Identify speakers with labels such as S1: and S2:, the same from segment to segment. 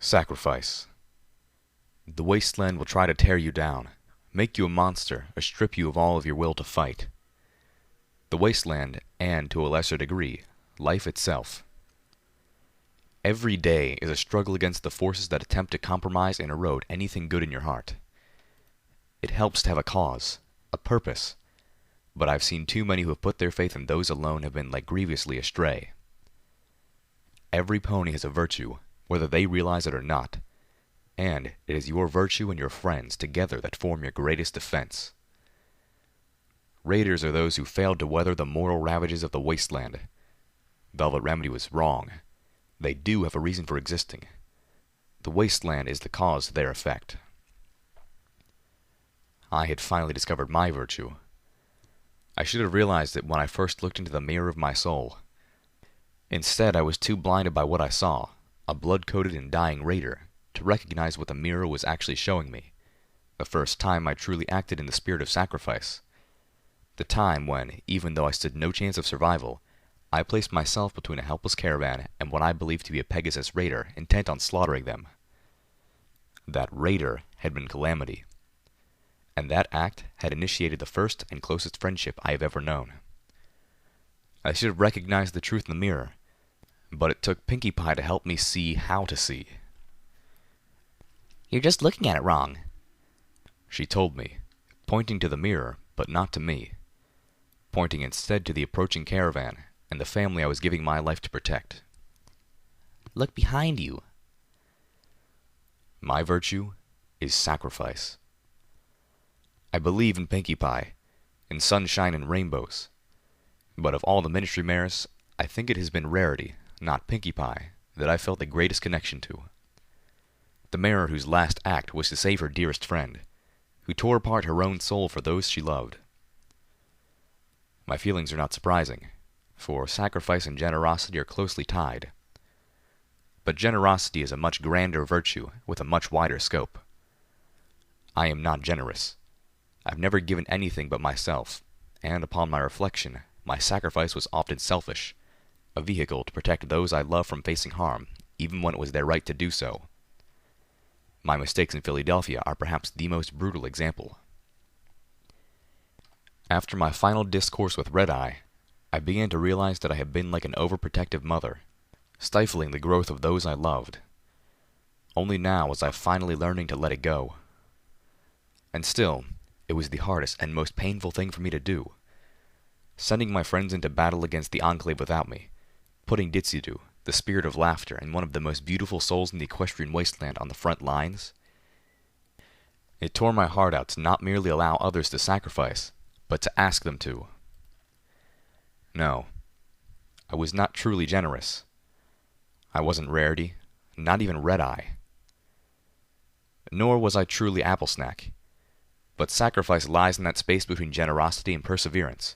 S1: Sacrifice. The wasteland will try to tear you down, make you a monster, or strip you of all of your will to fight. The wasteland, and to a lesser degree, life itself. Every day is a struggle against the forces that attempt to compromise and erode anything good in your heart. It helps to have a cause, a purpose, but I've seen too many who have put their faith in those alone have been led grievously astray. Every pony has a virtue, whether they realize it or not, and it is your virtue and your friends together that form your greatest defense. Raiders are those who failed to weather the moral ravages of the wasteland. Velvet Remedy was wrong. They do have a reason for existing. The wasteland is the cause of their effect. I had finally discovered my virtue. I should have realized it when I first looked into the mirror of my soul. Instead, I was too blinded by what I saw, a blood-coated and dying raider, to recognize what the mirror was actually showing me. The first time I truly acted in the spirit of sacrifice. The time when, even though I stood no chance of survival, I placed myself between a helpless caravan and what I believed to be a Pegasus raider intent on slaughtering them. That raider had been Calamity, and that act had initiated the first and closest friendship I have ever known. I should have recognized the truth in the mirror, but it took Pinkie Pie to help me see how to see.
S2: "You're just looking at it wrong,"
S1: she told me, pointing to the mirror, but not to me, pointing instead to the approaching caravan and the family I was giving my life to protect.
S2: "Look behind you."
S1: My virtue is sacrifice. I believe in Pinkie Pie, in sunshine and rainbows, but of all the ministry mares, I think it has been Rarity, not Pinkie Pie, that I felt the greatest connection to. The mare whose last act was to save her dearest friend, who tore apart her own soul for those she loved. My feelings are not surprising, for sacrifice and generosity are closely tied. But generosity is a much grander virtue with a much wider scope. I am not generous. I've never given anything but myself, and upon my reflection, my sacrifice was often selfish, a vehicle to protect those I love from facing harm, even when it was their right to do so. My mistakes in Philadelphia are perhaps the most brutal example. After my final discourse with Red Eye, I began to realize that I had been like an overprotective mother, stifling the growth of those I loved. Only now was I finally learning to let it go. And still, it was the hardest and most painful thing for me to do. Sending my friends into battle against the Enclave without me, putting Ditsudu, the spirit of laughter and one of the most beautiful souls in the equestrian wasteland, on the front lines. It tore my heart out to not merely allow others to sacrifice, but to ask them to. No, I was not truly generous. I wasn't Rarity, not even Red Eye. Nor was I truly Apple Snack. But sacrifice lies in that space between generosity and perseverance,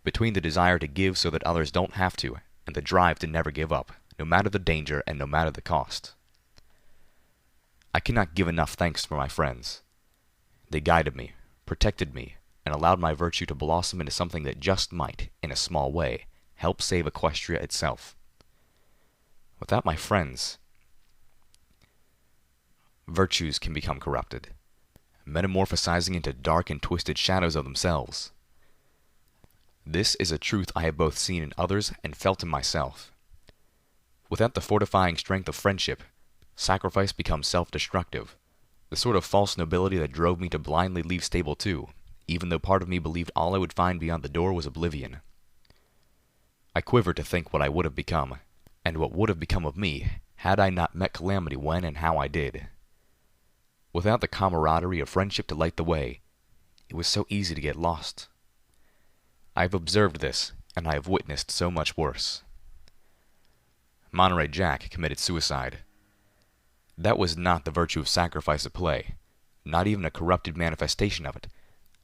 S1: between the desire to give so that others don't have to, and the drive to never give up, no matter the danger and no matter the cost. I cannot give enough thanks for my friends. They guided me, protected me, and allowed my virtue to blossom into something that just might, in a small way, help save Equestria itself. Without my friends, virtues can become corrupted, metamorphosizing into dark and twisted shadows of themselves. This is a truth I have both seen in others and felt in myself. Without the fortifying strength of friendship, sacrifice becomes self-destructive, the sort of false nobility that drove me to blindly leave Stable 2, even though part of me believed all I would find beyond the door was oblivion. I quiver to think what I would have become, and what would have become of me, had I not met Calamity when and how I did. Without the camaraderie of friendship to light the way, it was so easy to get lost. I have observed this, and I have witnessed so much worse. Monterey Jack committed suicide. That was not the virtue of sacrifice at play, not even a corrupted manifestation of it,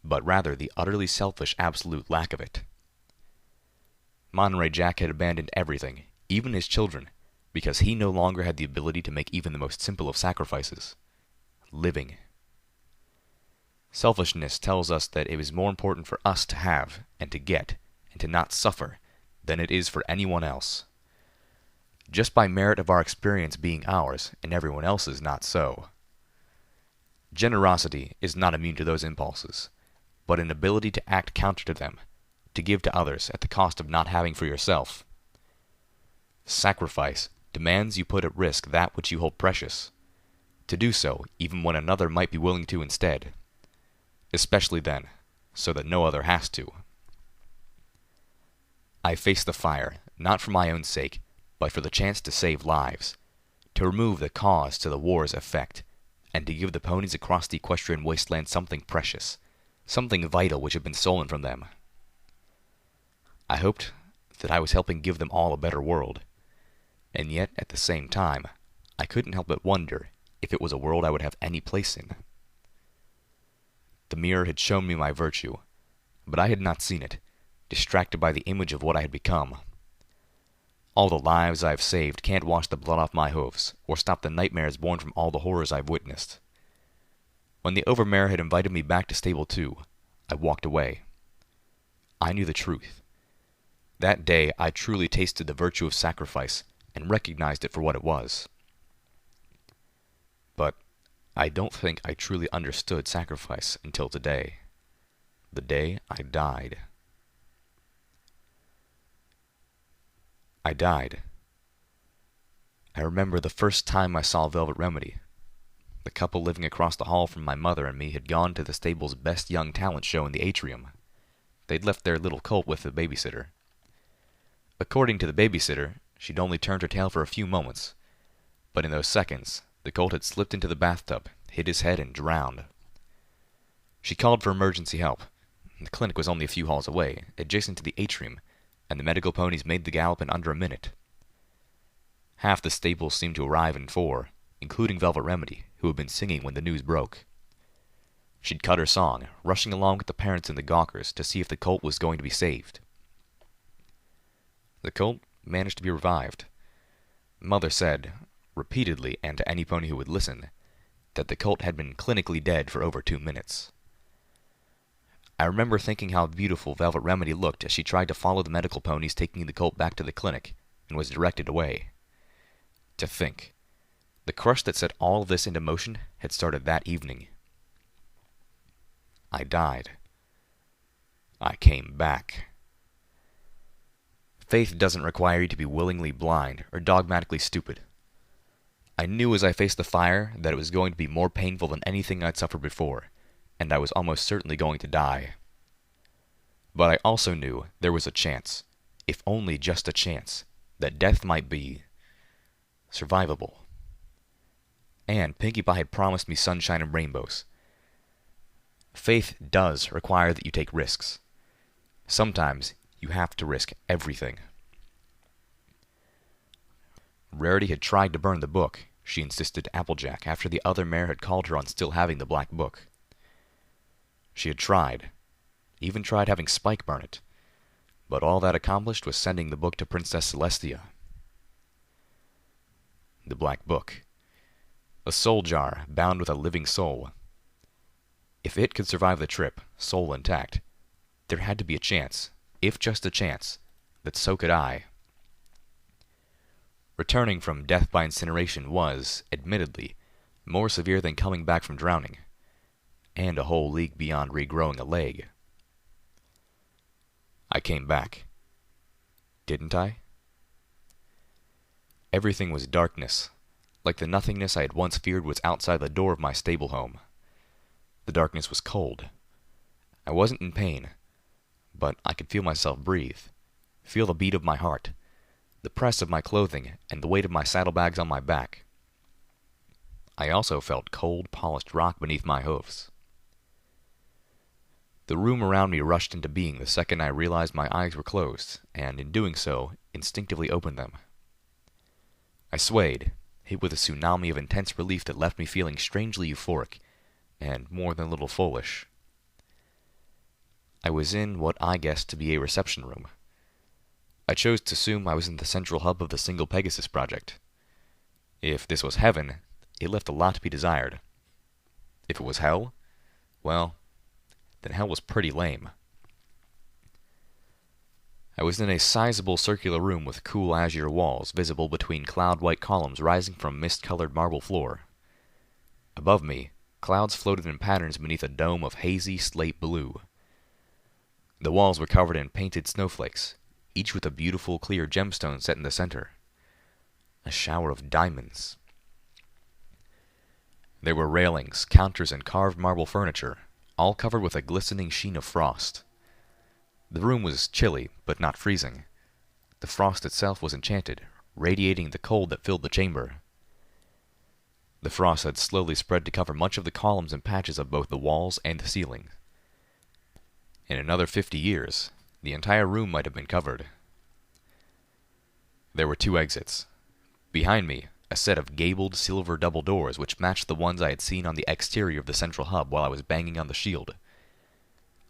S1: but rather the utterly selfish absolute lack of it. Monterey Jack had abandoned everything, even his children, because he no longer had the ability to make even the most simple of sacrifices: living. Selfishness tells us that it is more important for us to have, and to get, and to not suffer, than it is for anyone else. just by merit of our experience being ours and everyone else's not so. Generosity is not immune to those impulses, but an ability to act counter to them, to give to others at the cost of not having for yourself. Sacrifice demands you put at risk that which you hold precious, to do so even when another might be willing to instead, especially then, so that no other has to. I faced the fire, not for my own sake, but for the chance to save lives, to remove the cause to the war's effect, and to give the ponies across the equestrian wasteland something precious, something vital which had been stolen from them. I hoped that I was helping give them all a better world, and yet at the same time, I couldn't help but wonder if it was a world I would have any place in. The mirror had shown me my virtue, but I had not seen it, distracted by the image of what I had become. All the lives I have saved can't wash the blood off my hooves, or stop the nightmares born from all the horrors I've witnessed. When the overmare had invited me back to Stable 2, I walked away. I knew the truth. That day I truly tasted the virtue of sacrifice, and recognized it for what it was. But I don't think I truly understood sacrifice until today. The day I died. I died. I remember the first time I saw Velvet Remedy. The couple living across the hall from my mother and me had gone to the stable's best young talent show in the atrium. They'd left their little colt with the babysitter. According to the babysitter, she'd only turned her tail for a few moments, but in those seconds, the colt had slipped into the bathtub, hit his head, and drowned. She called for emergency help. The clinic was only a few halls away, adjacent to the atrium, and the medical ponies made the gallop in under a minute. Half the stable seemed to arrive in 4, including Velvet Remedy, who had been singing when the news broke. She'd cut her song, rushing along with the parents and the gawkers to see if the colt was going to be saved. The colt managed to be revived. Mother said, repeatedly and to any pony who would listen, that the colt had been clinically dead for over 2 minutes. I remember thinking how beautiful Velvet Remedy looked as she tried to follow the medical ponies taking the colt back to the clinic, and was directed away. To think, the crush that set all of this into motion had started that evening. I died. I came back. Faith doesn't require you to be willingly blind or dogmatically stupid. I knew as I faced the fire that it was going to be more painful than anything I'd suffered before, and I was almost certainly going to die. But I also knew there was a chance, if only just a chance, that death might be survivable. And Pinkie Pie had promised me sunshine and rainbows. Faith does require that you take risks. Sometimes you have to risk everything. Rarity had tried to burn the book, she insisted to Applejack after the other mare had called her on still having the black book. She had tried, even tried having Spike burn it, but all that accomplished was sending the book to Princess Celestia. The black book. A soul jar bound with a living soul. If it could survive the trip, soul intact, there had to be a chance, if just a chance, that so could I. Returning from death by incineration was, admittedly, more severe than coming back from drowning, and a whole league beyond regrowing a leg. I came back. Didn't I? Everything was darkness, like the nothingness I had once feared was outside the door of my stable home. The darkness was cold. I wasn't in pain, but I could feel myself breathe, feel the beat of my heart, the press of my clothing, and the weight of my saddlebags on my back. I also felt cold, polished rock beneath my hoofs. The room around me rushed into being the second I realized my eyes were closed, and in doing so, instinctively opened them. I swayed, hit with a tsunami of intense relief that left me feeling strangely euphoric, and more than a little foolish. I was in what I guessed to be a reception room. I chose to assume I was in the central hub of the Single Pegasus project. If this was heaven, it left a lot to be desired. If it was hell, well, then hell was pretty lame. I was in a sizable circular room with cool azure walls visible between cloud-white columns rising from mist-colored marble floor. Above me, clouds floated in patterns beneath a dome of hazy slate blue. The walls were covered in painted snowflakes, each with a beautiful clear gemstone set in the center. A shower of diamonds. There were railings, counters, and carved marble furniture, all covered with a glistening sheen of frost. The room was chilly, but not freezing. The frost itself was enchanted, radiating the cold that filled the chamber. The frost had slowly spread to cover much of the columns and patches of both the walls and the ceiling. In another 50 years, the entire room might have been covered. There were 2 exits. Behind me, a set of gabled silver double doors which matched the ones I had seen on the exterior of the central hub while I was banging on the shield.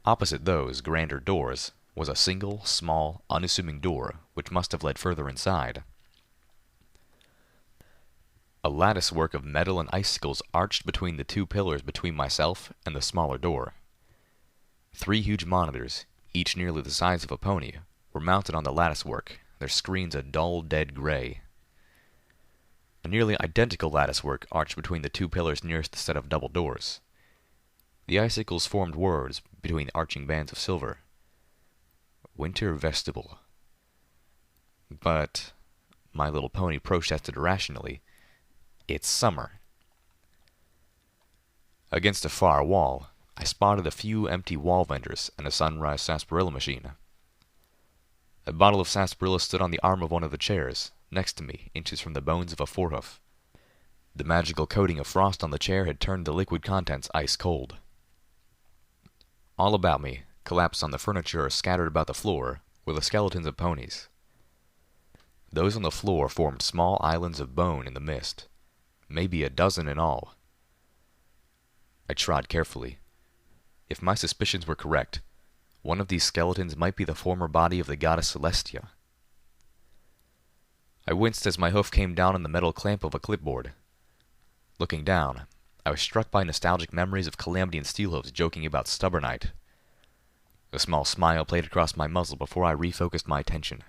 S1: Opposite those grander doors was a single, small, unassuming door which must have led further inside. A lattice work of metal and icicles arched between the 2 pillars between myself and the smaller door. 3 huge monitors, each nearly the size of a pony, were mounted on the lattice work, their screens a dull, dead gray. A nearly identical latticework arched between the 2 pillars nearest the set of double doors. The icicles formed words between arching bands of silver. Winter vestibule. But, my little pony protested irrationally, it's summer. Against a far wall, I spotted a few empty wall vendors and a sunrise sarsaparilla machine. A bottle of sarsaparilla stood on the arm of one of the chairs, next to me, inches from the bones of a forehoof. The magical coating of frost on the chair had turned the liquid contents ice cold. All about me, collapsed on the furniture or scattered about the floor, were the skeletons of ponies. Those on the floor formed small islands of bone in the mist, maybe a dozen in all. I trod carefully. If my suspicions were correct, one of these skeletons might be the former body of the goddess Celestia. I winced as my hoof came down on the metal clamp of a clipboard. Looking down, I was struck by nostalgic memories of Calamity and Steelhooves joking about Stubbornite. A small smile played across my muzzle before I refocused my attention.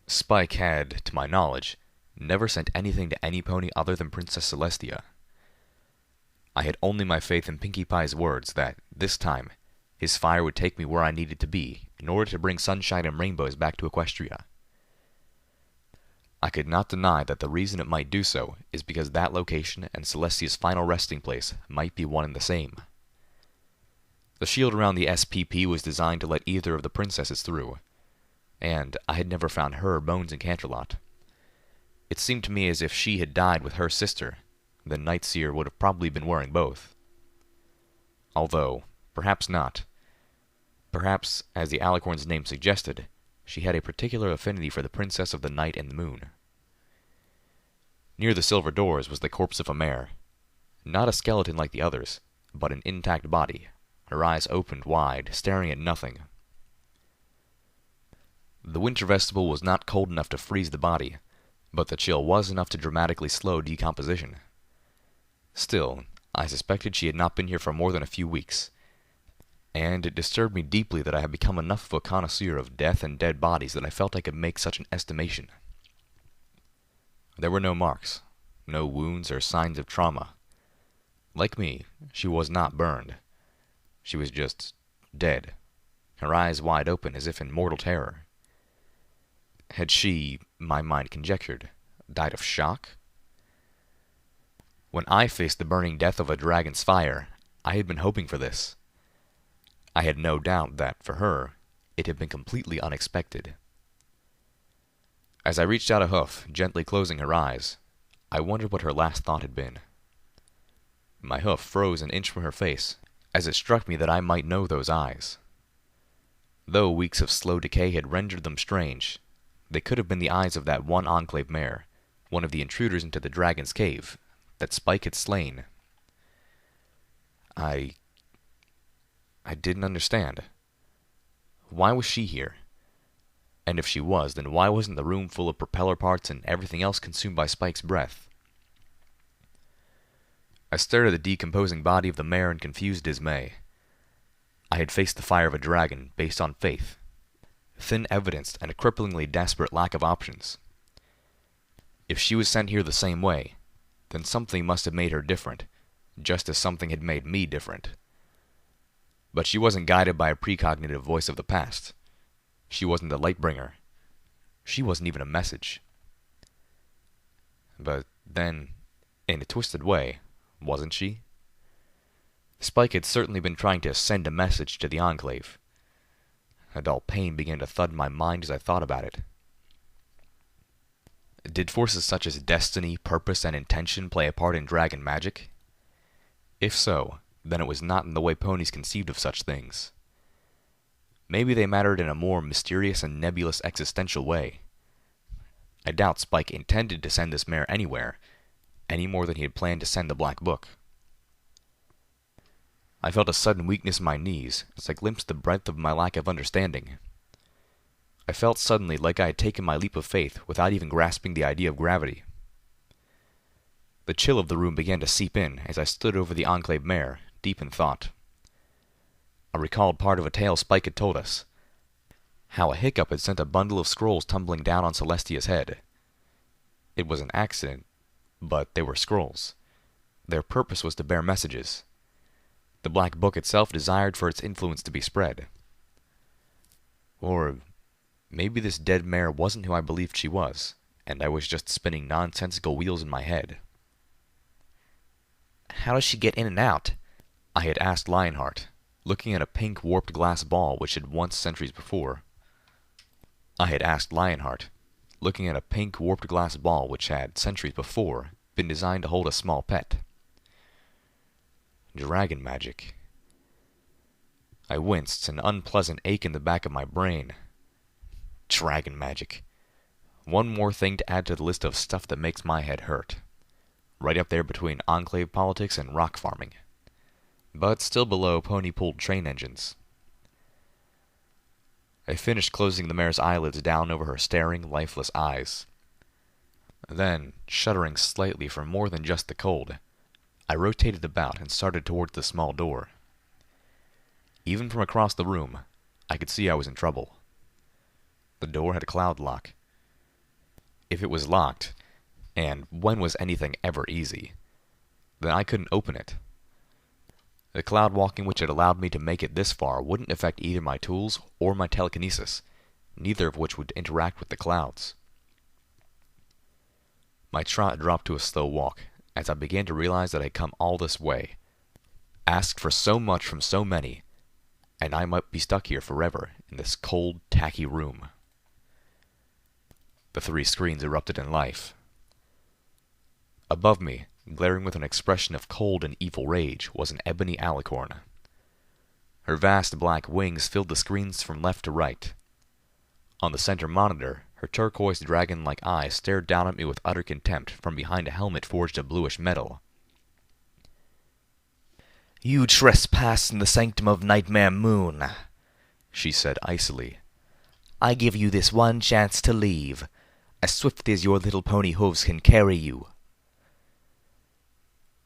S1: Spike had, to my knowledge, never sent anything to any pony other than Princess Celestia. I had only my faith in Pinkie Pie's words that, this time, his fire would take me where I needed to be in order to bring sunshine and rainbows back to Equestria. I could not deny that the reason it might do so is because that location and Celestia's final resting place might be one and the same. The shield around the SPP was designed to let either of the princesses through, and I had never found her bones in Canterlot. It seemed to me as if she had died with her sister, then Nightseer would have probably been wearing both. Although, perhaps not. Perhaps, as the Alicorn's name suggested, she had a particular affinity for the Princess of the Night and the Moon. Near the silver doors was the corpse of a mare. Not a skeleton like the others, but an intact body, her eyes opened wide, staring at nothing. The winter vestibule was not cold enough to freeze the body, but the chill was enough to dramatically slow decomposition. Still, I suspected she had not been here for more than a few weeks, and it disturbed me deeply that I had become enough of a connoisseur of death and dead bodies that I felt I could make such an estimation. There were no marks, no wounds or signs of trauma. Like me, she was not burned. She was just dead, her eyes wide open as if in mortal terror. Had she, my mind conjectured, died of shock? When I faced the burning death of a dragon's fire, I had been hoping for this. I had no doubt that, for her, it had been completely unexpected. As I reached out a hoof, gently closing her eyes, I wondered what her last thought had been. My hoof froze an inch from her face, as it struck me that I might know those eyes. Though weeks of slow decay had rendered them strange, they could have been the eyes of that one Enclave mare, one of the intruders into the dragon's cave, that Spike had slain. I didn't understand. Why was she here? And if she was, then why wasn't the room full of propeller parts and everything else consumed by Spike's breath? I stared at the decomposing body of the mare in confused dismay. I had faced the fire of a dragon, based on faith. thin evidence and a cripplingly desperate lack of options. If she was sent here the same way, then something must have made her different, just as something had made me different. But she wasn't guided by a precognitive voice of the past. She wasn't a light-bringer. She wasn't even a message. But then, in a twisted way, wasn't she? Spike had certainly been trying to send a message to the Enclave. A dull pain began to thud in my mind as I thought about it. Did forces such as destiny, purpose, and intention play a part in dragon magic? If so, then it was not in the way ponies conceived of such things. Maybe they mattered in a more mysterious and nebulous existential way. I doubt Spike intended to send this mare anywhere, any more than he had planned to send the Black Book. I felt a sudden weakness in my knees as I glimpsed the breadth of my lack of understanding. I felt suddenly like I had taken my leap of faith without even grasping the idea of gravity. The chill of the room began to seep in as I stood over the Enclave mare, deep in thought. I recalled part of a tale Spike had told us. How a hiccup had sent a bundle of scrolls tumbling down on Celestia's head. It was an accident, but they were scrolls. Their purpose was to bear messages. The Black Book itself desired for its influence to be spread. Or maybe this dead mare wasn't who I believed she was, and I was just spinning nonsensical wheels in my head.
S2: How does she get in and out?
S1: I had asked Lionheart, looking at a pink warped glass ball which had once centuries before been designed to hold a small pet. Dragon magic. I winced, an unpleasant ache in the back of my brain. Dragon magic. One more thing to add to the list of stuff that makes my head hurt. Right up there between Enclave politics and rock farming. But still below pony-pulled train engines. I finished closing the mare's eyelids down over her staring, lifeless eyes. Then, shuddering slightly from more than just the cold, I rotated about and started towards the small door. Even from across the room, I could see I was in trouble. The door had a cloud lock. If it was locked, and when was anything ever easy, then I couldn't open it. The cloud walking which had allowed me to make it this far wouldn't affect either my tools or my telekinesis, neither of which would interact with the clouds. My trot dropped to a slow walk, as I began to realize that I had come all this way, asked for so much from so many, and I might be stuck here forever in this cold, tacky room. The 3 screens erupted in life. Above me, glaring with an expression of cold and evil rage, was an ebony alicorn. Her vast black wings filled the screens from left to right. On the center monitor, her turquoise dragon-like eyes stared down at me with utter contempt from behind a helmet forged of bluish metal.
S2: "You trespass in the sanctum of Nightmare Moon," she said icily. "I give you this one chance to leave, as swiftly as your little pony hooves can carry you."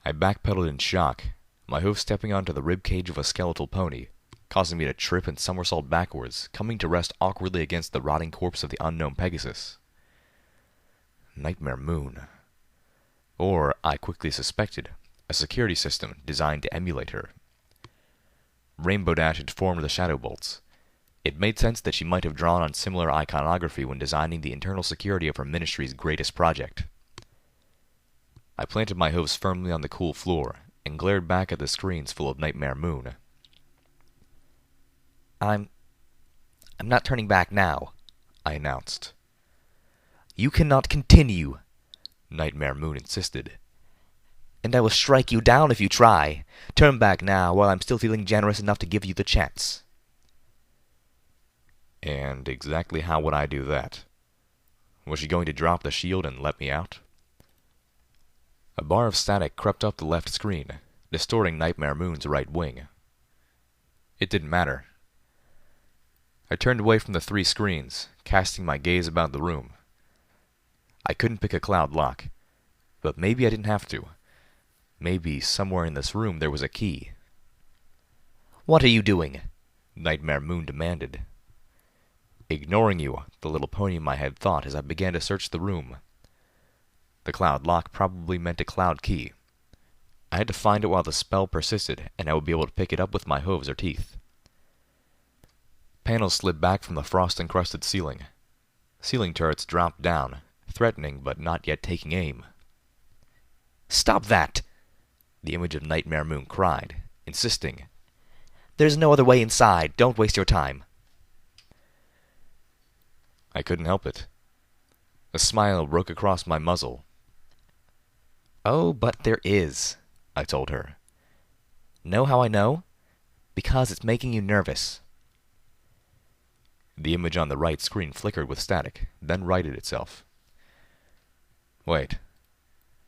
S1: I backpedaled in shock, my hoof stepping onto the ribcage of a skeletal pony, causing me to trip and somersault backwards, coming to rest awkwardly against the rotting corpse of the unknown Pegasus. Nightmare Moon. Or, I quickly suspected, a security system designed to emulate her. Rainbow Dash had formed the shadow bolts. It made sense that she might have drawn on similar iconography when designing the internal security of her ministry's greatest project. I planted my hooves firmly on the cool floor and glared back at the screens full of Nightmare Moon.
S2: I'm not turning back now," I announced. "You cannot continue," Nightmare Moon insisted. "And I will strike you down if you try. Turn back now while I'm still feeling generous enough to give you the chance."
S1: And exactly how would I do that? Was she going to drop the shield and let me out? A bar of static crept up the left screen, distorting Nightmare Moon's right wing. It didn't matter. I turned away from the 3 screens, casting my gaze about the room. I couldn't pick a cloud lock, but maybe I didn't have to. Maybe somewhere in this room there was a key.
S2: "What are you doing?"
S1: Nightmare Moon demanded. Ignoring you, the little pony in my head thought as I began to search the room. The cloud lock probably meant a cloud key. I had to find it while the spell persisted, and I would be able to pick it up with my hooves or teeth. Panels slid back from the frost-encrusted ceiling. Ceiling turrets dropped down, threatening but not yet taking aim.
S2: "Stop that!"
S1: The image of Nightmare Moon cried, insisting.
S2: "There's no other way inside. Don't waste your time."
S1: I couldn't help it. A smile broke across my muzzle.
S2: "Oh, but there is," I told her. "Know how I know? Because it's making you nervous."
S1: The image on the right screen flickered with static, then righted itself. Wait.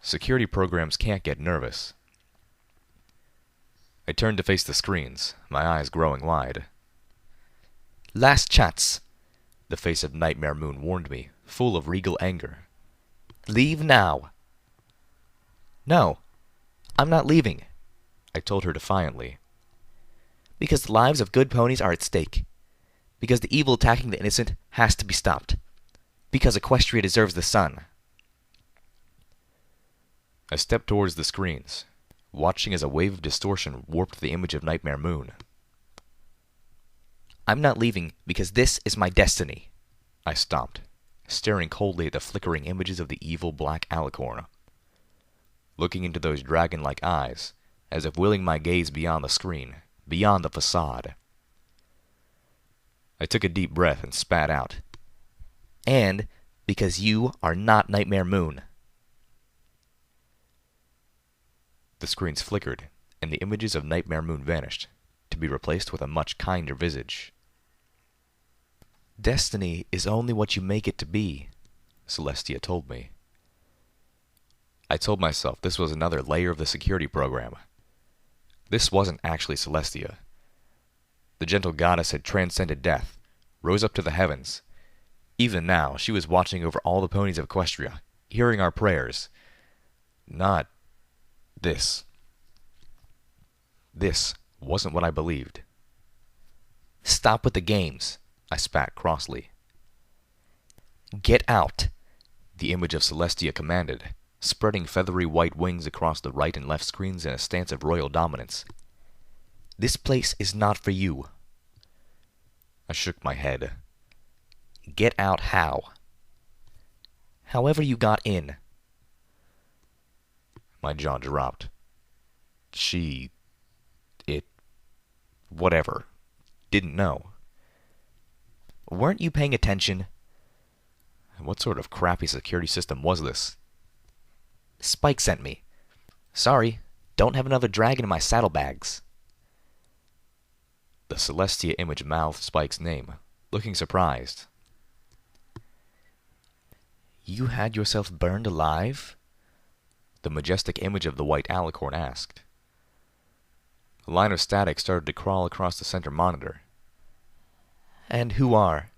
S1: Security programs can't get nervous. I turned to face the screens, my eyes growing wide.
S2: "Last chance,"
S1: the face of Nightmare Moon warned me, full of regal anger.
S2: "Leave now." "No, I'm not leaving,"
S1: I told her defiantly.
S2: "Because the lives of good ponies are at stake. Because the evil attacking the innocent has to be stopped. Because Equestria deserves the sun."
S1: I stepped towards the screens, watching as a wave of distortion warped the image of Nightmare Moon.
S2: "I'm not leaving because this is my destiny."
S1: I stopped, staring coldly at the flickering images of the evil black alicorn. Looking into those dragon-like eyes, as if willing my gaze beyond the screen, beyond the facade. I took a deep breath and spat out.
S2: "And because you are not Nightmare Moon."
S1: The screens flickered, and the images of Nightmare Moon vanished, to be replaced with a much kinder visage.
S2: "Destiny is only what you make it to be,"
S1: Celestia told me. I told myself this was another layer of the security program. This wasn't actually Celestia. The gentle goddess had transcended death, rose up to the heavens. Even now, she was watching over all the ponies of Equestria, hearing our prayers. Not this. This wasn't what I believed.
S2: "Stop with the games," I spat crossly.
S1: "Get out," the image of Celestia commanded, spreading feathery white wings across the right and left screens in a stance of royal dominance.
S2: "This place is not for you."
S1: I shook my head.
S2: "Get out how?" "However you got in."
S1: My jaw dropped. Whatever. Didn't know.
S2: "Weren't you paying attention?"
S1: What sort of crappy security system was this?
S2: "Spike sent me. Sorry, don't have another dragon in my saddlebags."
S1: The Celestia image mouthed Spike's name, looking surprised.
S2: "You had yourself burned alive?"
S1: The majestic image of the white alicorn asked. A line of static started to crawl across the center monitor.
S2: "And who are?"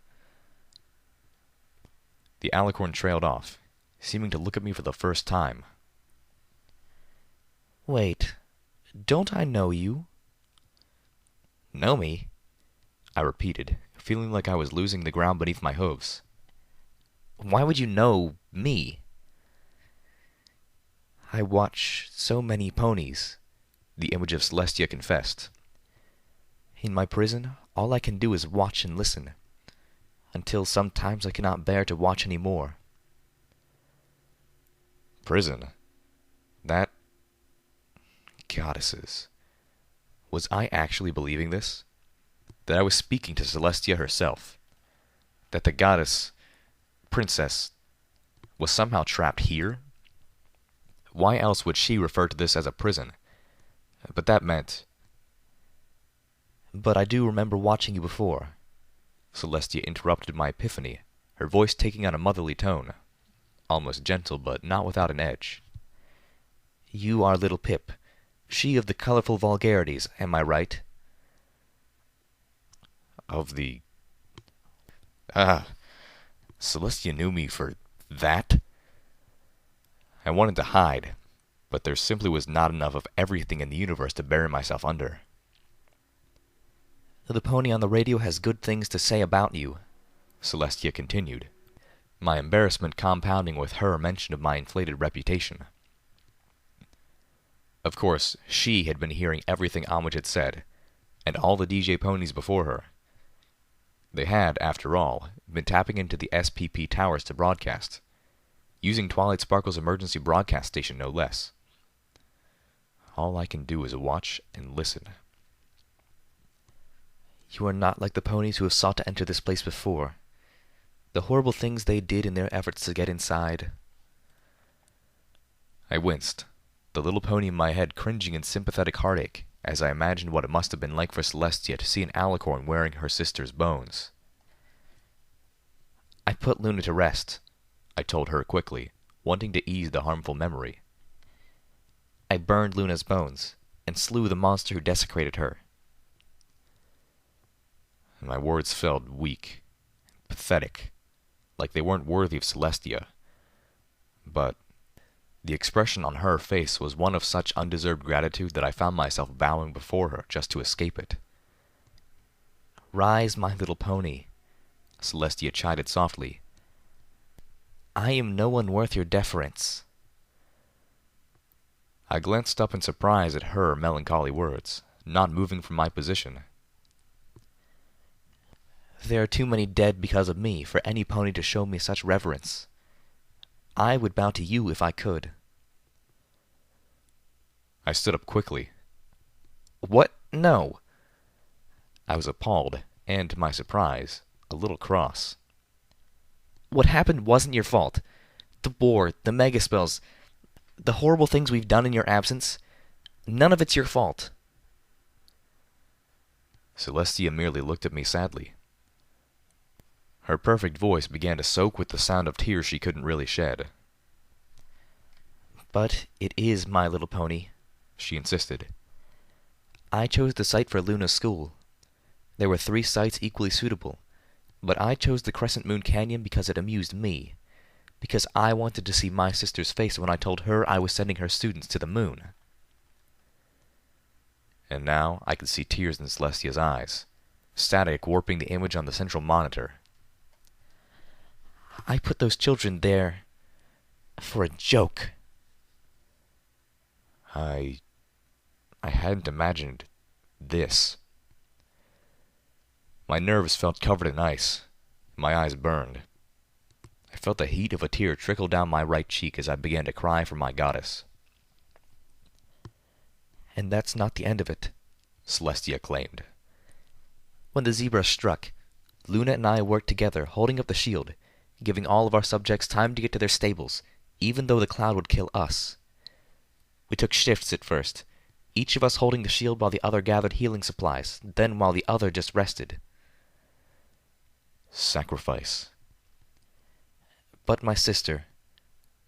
S1: The alicorn trailed off, seeming to look at me for the first time.
S2: "Wait, don't I know you?" "Know me?"
S1: I repeated, feeling like I was losing the ground beneath my hooves.
S2: "Why would you know me?" "I watch so many ponies," the image of Celestia confessed. "In my prison, all I can do is watch and listen, until sometimes I cannot bear to watch any more."
S1: Prison? That... Goddesses. Was I actually believing this? That I was speaking to Celestia herself? That the goddess... princess... was somehow trapped here? Why else would she refer to this as a prison? But that meant...
S2: "But I do remember watching you before."
S1: Celestia interrupted my epiphany, her voice taking on a motherly tone, almost gentle but not without an edge.
S2: "You are Littlepip, she of the colorful vulgarities, am I right?"
S1: Of the... Celestia knew me for that? I wanted to hide, but there simply was not enough of everything in the universe to bury myself under.
S2: "The pony on the radio has good things to say about you."
S1: Celestia continued, my embarrassment compounding with her mention of my inflated reputation. Of course, she had been hearing everything Homage had said, and all the DJ ponies before her. They had, after all, been tapping into the SPP towers to broadcast, using Twilight Sparkle's emergency broadcast station no less. All I can do is watch and listen.
S2: You are not like the ponies who have sought to enter this place before. The horrible things they did in their efforts to get inside.
S1: I winced, the little pony in my head cringing in sympathetic heartache as I imagined what it must have been like for Celestia to see an alicorn wearing her sister's bones.
S2: I put Luna to rest,
S1: I told her quickly, wanting to ease the harmful memory.
S2: I burned Luna's bones and slew the monster who desecrated her.
S1: My words felt weak, pathetic, like they weren't worthy of Celestia. But the expression on her face was one of such undeserved gratitude that I found myself bowing before her just to escape it.
S2: Rise, my little pony,
S1: Celestia chided softly.
S2: I am no one worth your deference.
S1: I glanced up in surprise at her melancholy words, not moving from my position.
S2: There are too many dead because of me for any pony to show me such reverence. I would bow to you if I could.
S1: I stood up quickly.
S2: What? No.
S1: I was appalled, and to my surprise, a little cross.
S2: What happened wasn't your fault. The war, the megaspells, the horrible things we've done in your absence, none of it's your fault.
S1: Celestia merely looked at me sadly. Her perfect voice began to soak with the sound of tears she couldn't really shed.
S2: But it is My Little Pony,
S1: she insisted.
S2: I chose the site for Luna's school. There were 3 sites equally suitable, but I chose the Crescent Moon Canyon because it amused me, because I wanted to see my sister's face when I told her I was sending her students to the moon.
S1: And now I could see tears in Celestia's eyes, static warping the image on the central monitor.
S2: I put those children there for a joke.
S1: I hadn't imagined this. My nerves felt covered in ice. My eyes burned. I felt the heat of a tear trickle down my right cheek as I began to cry for my goddess.
S2: And that's not the end of it,
S1: Celestia claimed.
S2: When the zebra struck, Luna and I worked together, holding up the shield, giving all of our subjects time to get to their stables, even though the cloud would kill us. We took shifts at first, each of us holding the shield while the other gathered healing supplies, then while the other just rested.
S1: Sacrifice.
S2: But my sister,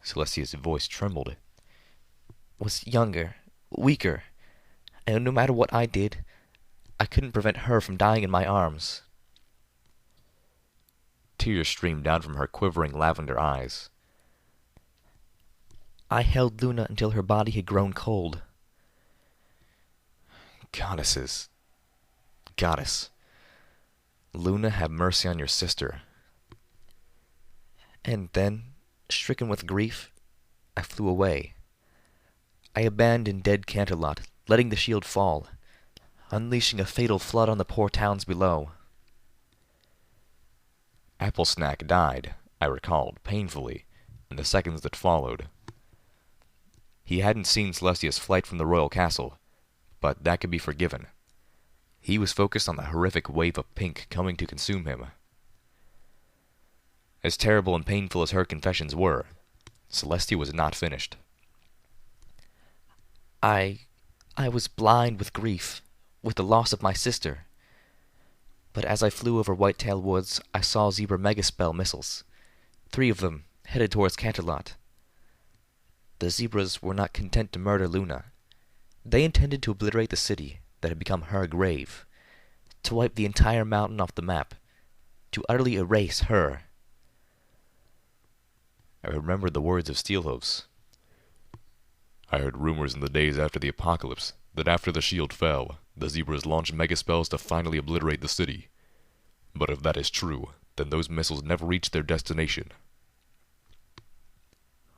S1: Celestia's voice trembled,
S2: was younger, weaker, and no matter what I did, I couldn't prevent her from dying in my arms.
S1: Tears streamed down from her quivering lavender eyes.
S2: I held Luna until her body had grown cold.
S1: Goddesses. Goddess. Luna, have mercy on your sister.
S2: And then, stricken with grief, I flew away. I abandoned dead Canterlot, letting the shield fall, unleashing a fatal flood on the poor towns below.
S1: Applesnack died, I recalled, painfully, in the seconds that followed. He hadn't seen Celestia's flight from the royal castle, but that could be forgiven. He was focused on the horrific wave of pink coming to consume him. As terrible and painful as her confessions were, Celestia was not finished.
S2: I was blind with grief, with the loss of my sister. But as I flew over Whitetail Woods, I saw Zebra Megaspell missiles, 3 of them headed towards Canterlot. The zebras were not content to murder Luna. They intended to obliterate the city that had become her grave, to wipe the entire mountain off the map, to utterly erase her.
S1: I remembered the words of Steelhooves. I heard rumors in the days after the apocalypse that after the shield fell, the zebras launched megaspells to finally obliterate the city. But if that is true, then those missiles never reached their destination.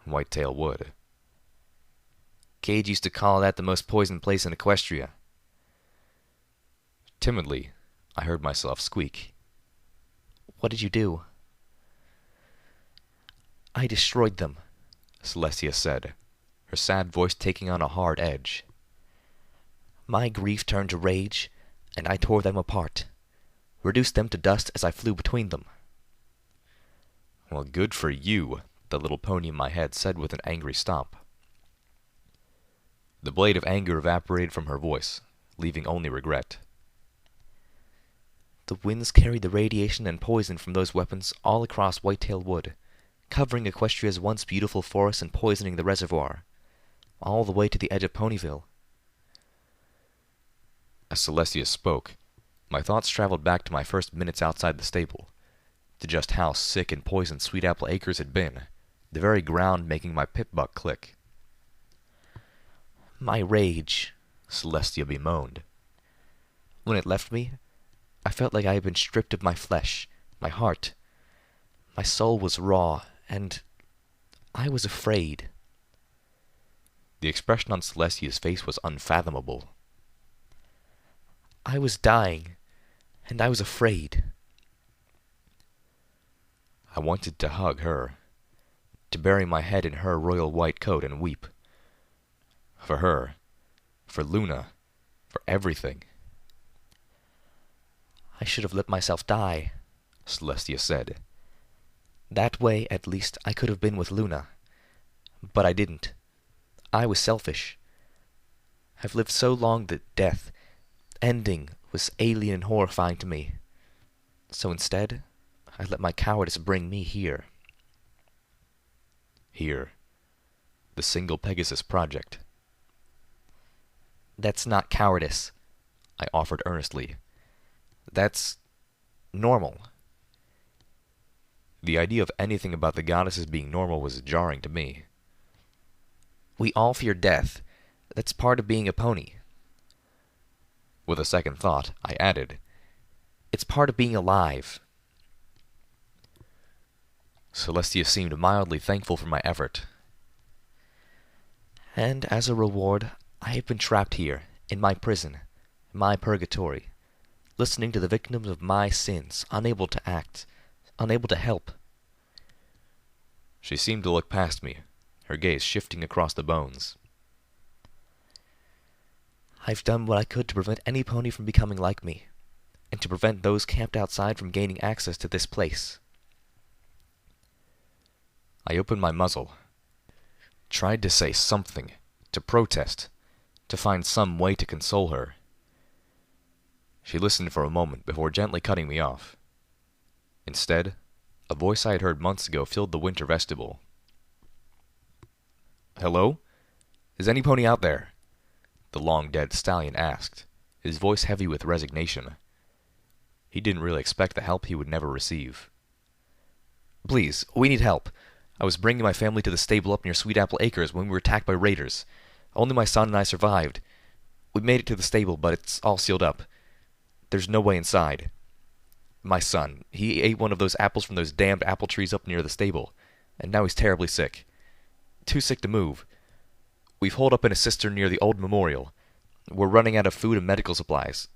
S2: Whitetail would. Cage used to call that the most poisoned place in Equestria.
S1: Timidly, I heard myself squeak.
S2: What did you do? I destroyed them,
S1: Celestia said, her sad voice taking on a hard edge.
S2: My grief turned to rage, and I tore them apart, reduced them to dust as I flew between them.
S1: Well, good for you, the little pony in my head said with an angry stomp. The blade of anger evaporated from her voice, leaving only regret.
S2: The winds carried the radiation and poison from those weapons all across Whitetail Wood, covering Equestria's once beautiful forest and poisoning the reservoir, all the way to the edge of Ponyville.
S1: As Celestia spoke, my thoughts traveled back to my first minutes outside the stable, to just how sick and poisoned Sweet Apple Acres had been, the very ground making my pip buck click.
S2: My rage,
S1: Celestia bemoaned.
S2: When it left me, I felt like I had been stripped of my flesh, my heart. My soul was raw, and I was afraid.
S1: The expression on Celestia's face was unfathomable.
S2: I was dying, and I was afraid.
S1: I wanted to hug her, to bury my head in her royal white coat and weep. For her, for Luna, for everything.
S2: I should have let myself die,
S1: Celestia said.
S2: That way, at least, I could have been with Luna. But I didn't. I was selfish. I've lived so long that death, ending, was alien and horrifying to me. So instead, I let my cowardice bring me here.
S1: Here. The Single Pegasus Project.
S2: That's not cowardice,
S1: I offered earnestly.
S2: That's normal.
S1: The idea of anything about the goddesses being normal was jarring to me.
S2: We all fear death. That's part of being a pony.
S1: With a second thought, I added,
S2: It's part of being alive.
S1: Celestia seemed mildly thankful for my effort.
S2: And as a reward, I have been trapped here, in my prison, my purgatory, listening to the victims of my sins, unable to act, unable to help.
S1: She seemed to look past me, her gaze shifting across the bones.
S2: I've done what I could to prevent any pony from becoming like me, and to prevent those camped outside from gaining access to this place.
S1: I opened my muzzle, tried to say something, to protest, to find some way to console her. She listened for a moment before gently cutting me off. Instead, a voice I had heard months ago filled the winter vestibule. "Hello? Is any pony out there?" the long-dead stallion asked, his voice heavy with resignation. He didn't really expect the help he would never receive.
S2: "Please, we need help. I was bringing my family to the stable up near Sweet Apple Acres when we were attacked by raiders. Only my son and I survived. We made it to the stable, but it's all sealed up. There's no way inside. My son, he ate one of those apples from those damned apple trees up near the stable, and now he's terribly sick. Too sick to move. We've holed up in a cistern near the old memorial. We're running out of food and medical supplies.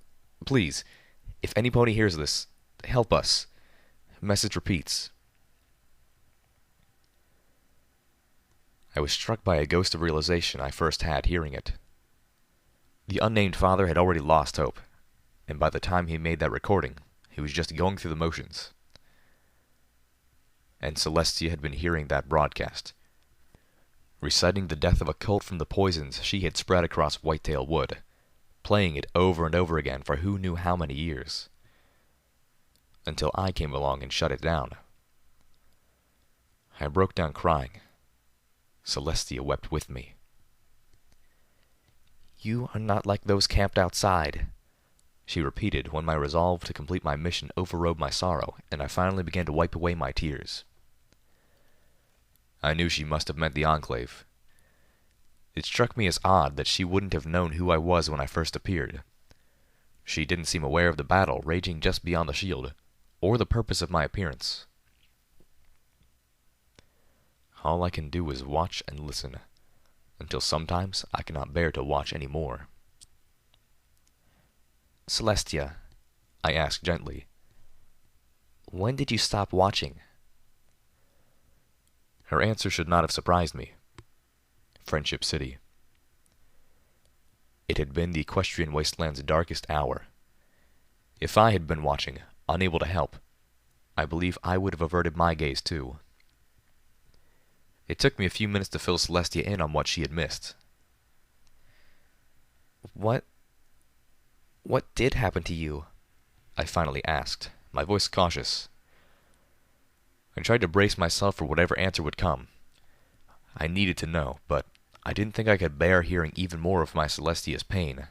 S2: Please, if any pony hears this, help us. Message repeats." I was struck by a ghost of realization I first had hearing it. The unnamed father had already lost hope, and by the time he made that recording, he was just going through the motions. And Celestia had been hearing that broadcast, reciting the death of a cult from the poisons she had spread across Whitetail Wood, playing it over and over again for who knew how many years, until I came along and shut it down. I broke down crying. Celestia wept with me. "You are not like those camped outside," she repeated when my resolve to complete my mission overrode my sorrow, and I finally began to wipe away my tears. I knew she must have meant the Enclave. It struck me as odd that she wouldn't have known who I was when I first appeared. She didn't seem aware of the battle raging just beyond the shield,
S1: or the purpose of my appearance. All I can do is watch and listen, until sometimes I cannot bear to watch any more.
S2: Celestia, I asked gently, when did you stop watching?
S1: Her answer should not have surprised me. Friendship City. It had been the Equestrian Wasteland's darkest hour. If I had been watching, unable to help, I believe I would have averted my gaze too. It took me a few minutes to fill Celestia in on what she had missed.
S2: What did happen to you?
S1: I finally asked, my voice cautious. I tried to brace myself for whatever answer would come. I needed to know, but I didn't think I could bear hearing even more of my Celestia's pain.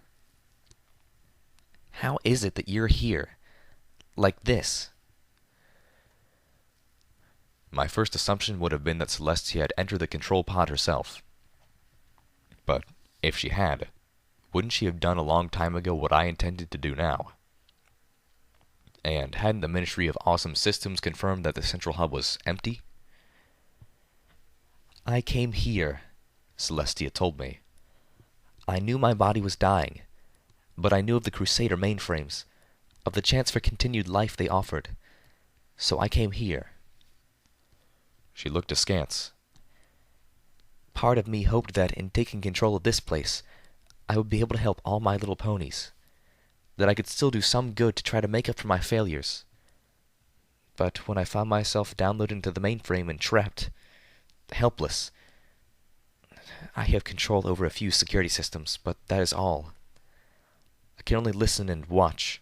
S2: How is it that you're here? Like this?
S1: My first assumption would have been that Celestia had entered the control pod herself. But if she had, wouldn't she have done a long time ago what I intended to do now? And hadn't the Ministry of Awesome Systems confirmed that the central hub was empty?
S2: I came here, Celestia told me. I knew my body was dying, but I knew of the Crusader mainframes, of the chance for continued life they offered. So I came here.
S1: She looked askance.
S2: Part of me hoped that in taking control of this place, I would be able to help all my little ponies, that I could still do some good to try to make up for my failures. But when I found myself downloaded into the mainframe and trapped, helpless, I have control over a few security systems, but that is all. I can only listen and watch.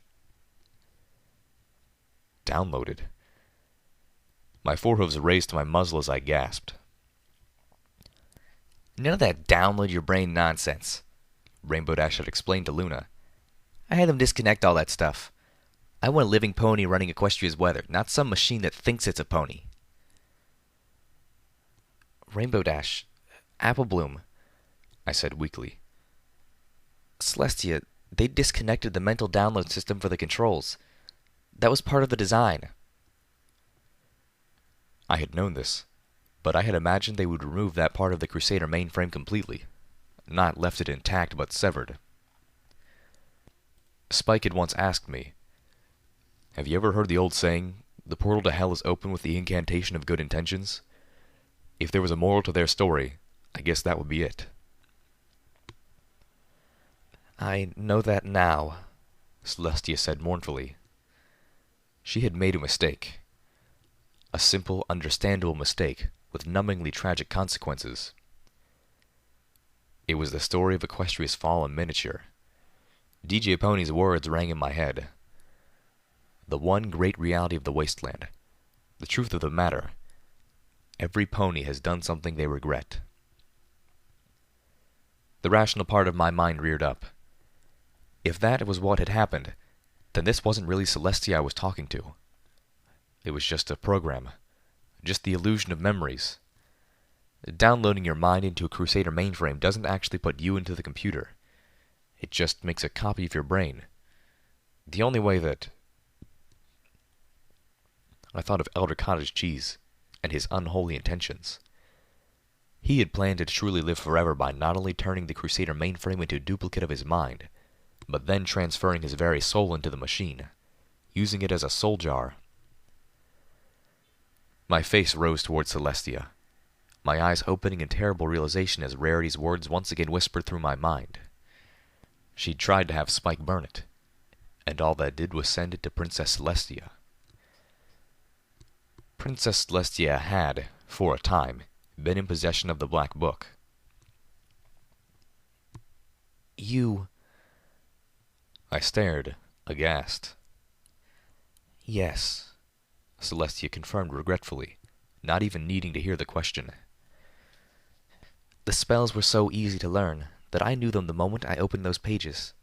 S1: Downloaded? My forehooves raised to my muzzle as I gasped.
S2: None of that download your brain nonsense,
S1: Rainbow Dash had explained to Luna.
S2: I had them disconnect all that stuff. I want a living pony running Equestria's weather, not some machine that thinks it's a pony. Rainbow Dash, Apple Bloom,
S1: I said weakly.
S2: Celestia, they disconnected the mental download system for the controls. That was part of the design.
S1: I had known this, but I had imagined they would remove that part of the Crusader mainframe completely, not left it intact but severed. Spike had once asked me, "Have you ever heard the old saying, the portal to hell is open with the incantation of good intentions? If there was a moral to their story, I guess that would be it."
S2: I know that now,
S1: Celestia said mournfully. She had made a mistake. A simple, understandable mistake with numbingly tragic consequences. It was the story of Equestria's fall in miniature. DJ Pony's words rang in my head. The one great reality of the wasteland. The truth of the matter. Every pony has done something they regret. The rational part of my mind reared up. If that was what had happened, then this wasn't really Celestia I was talking to. It was just a program. Just the illusion of memories. Downloading your mind into a Crusader mainframe doesn't actually put you into the computer. It just makes a copy of your brain. The only way that... I thought of Elder Cottage Cheese and his unholy intentions. He had planned to truly live forever by not only turning the Crusader mainframe into a duplicate of his mind, but then transferring his very soul into the machine, using it as a soul jar. My face rose towards Celestia, my eyes opening in terrible realization as Rarity's words once again whispered through my mind. She'd tried to have Spike burn it, and all that did was send it to Princess Celestia. Princess Celestia had, for a time, been in possession of the Black Book.
S2: You...
S1: I stared, aghast.
S2: Yes,
S1: Celestia confirmed regretfully, not even needing to hear the question.
S2: The spells were so easy to learn that I knew them the moment I opened those pages.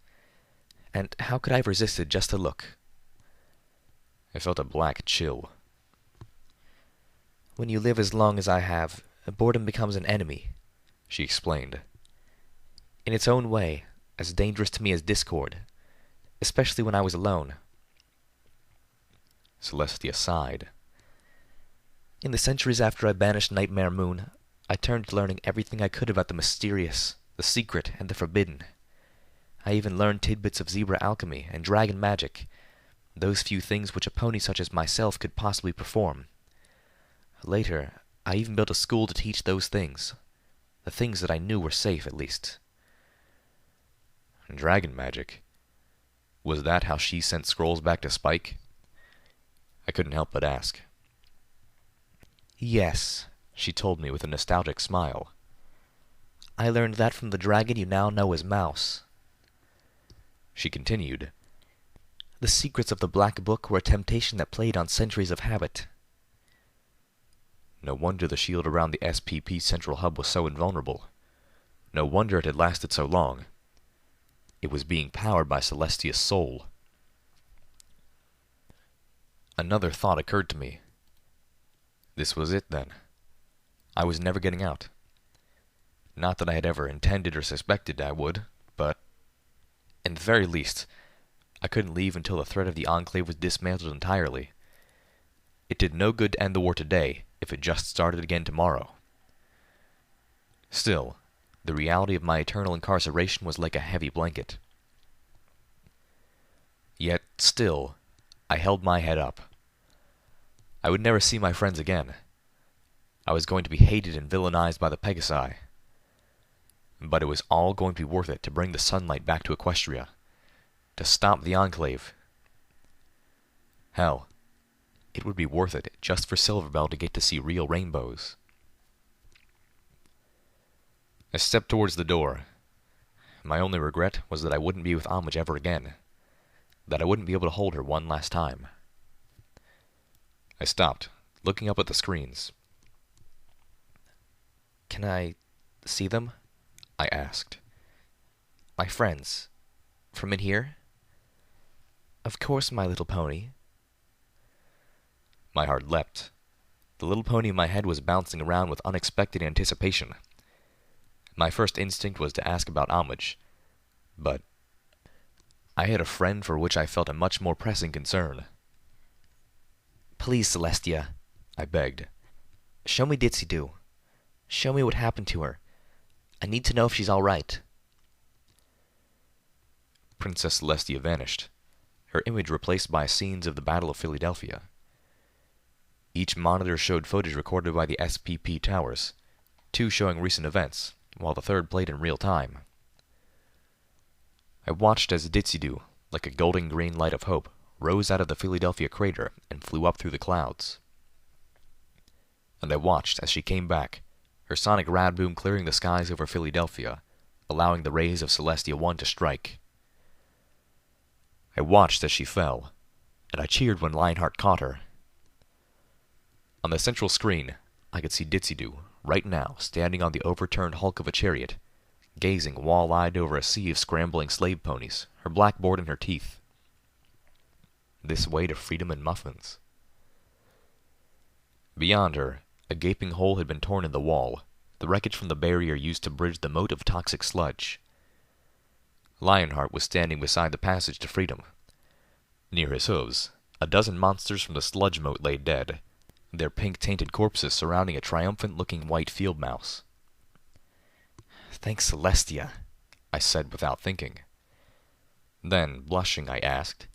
S2: And how could I have resisted just to look?
S1: I felt a black chill.
S2: When you live as long as I have, boredom becomes an enemy, she explained. In its own way, as dangerous to me as discord, especially when I was alone.
S1: Celestia sighed.
S2: In the centuries after I banished Nightmare Moon, I turned to learning everything I could about the mysterious, the secret, and the forbidden. I even learned tidbits of zebra alchemy and dragon magic, those few things which a pony such as myself could possibly perform. Later, I even built a school to teach those things, the things that I knew were safe, at least.
S1: Dragon magic? Was that how she sent scrolls back to Spike? I couldn't help but ask.
S2: Yes, she told me with a nostalgic smile. I learned that from the dragon you now know as Mouse.
S1: She continued.
S2: The secrets of the Black Book were a temptation that played on centuries of habit.
S1: No wonder the shield around the SPP central hub was so invulnerable. No wonder it had lasted so long. It was being powered by Celestia's soul. Another thought occurred to me. This was it, then. I was never getting out. Not that I had ever intended or suspected I would, but, in the very least, I couldn't leave until the threat of the Enclave was dismantled entirely. It did no good to end the war today, if it just started again tomorrow. Still, the reality of my eternal incarceration was like a heavy blanket. Yet, still, I held my head up. I would never see my friends again. I was going to be hated and villainized by the Pegasi. But it was all going to be worth it to bring the sunlight back to Equestria, to stop the Enclave. Hell, it would be worth it just for Silverbell to get to see real rainbows. I stepped towards the door. My only regret was that I wouldn't be with Homage ever again, that I wouldn't be able to hold her one last time. I stopped, looking up at the screens.
S2: Can I see them? I asked. My friends. From in here? Of course, My Little Pony.
S1: My heart leapt. The little pony in my head was bouncing around with unexpected anticipation. My first instinct was to ask about Homage, but I had a friend for which I felt a much more pressing concern.
S2: Please, Celestia, I begged. Show me Ditsy-Do. Show me what happened to her. I need to know if she's all right.
S1: Princess Celestia vanished, her image replaced by scenes of the Battle of Philadelphia. Each monitor showed footage recorded by the SPP towers, 2 showing recent events, while the third played in real time. I watched as Ditsy-Do, like a golden green light of hope, rose out of the Philadelphia crater and flew up through the clouds. And I watched as she came back, her sonic rad-boom clearing the skies over Philadelphia, allowing the rays of Celestia 1 to strike. I watched as she fell, and I cheered when Lionheart caught her. On the central screen, I could see Ditsy-Do, right now, standing on the overturned hulk of a chariot, gazing wall-eyed over a sea of scrambling slave ponies, her blackboard in her teeth. This way to freedom and muffins. Beyond her, a gaping hole had been torn in the wall, the wreckage from the barrier used to bridge the moat of toxic sludge. Lionheart was standing beside the passage to freedom. Near his hooves, a dozen monsters from the sludge moat lay dead, their pink-tainted corpses surrounding a triumphant-looking white field mouse.
S2: Thanks, Celestia,
S1: I said without thinking. Then, blushing, I asked,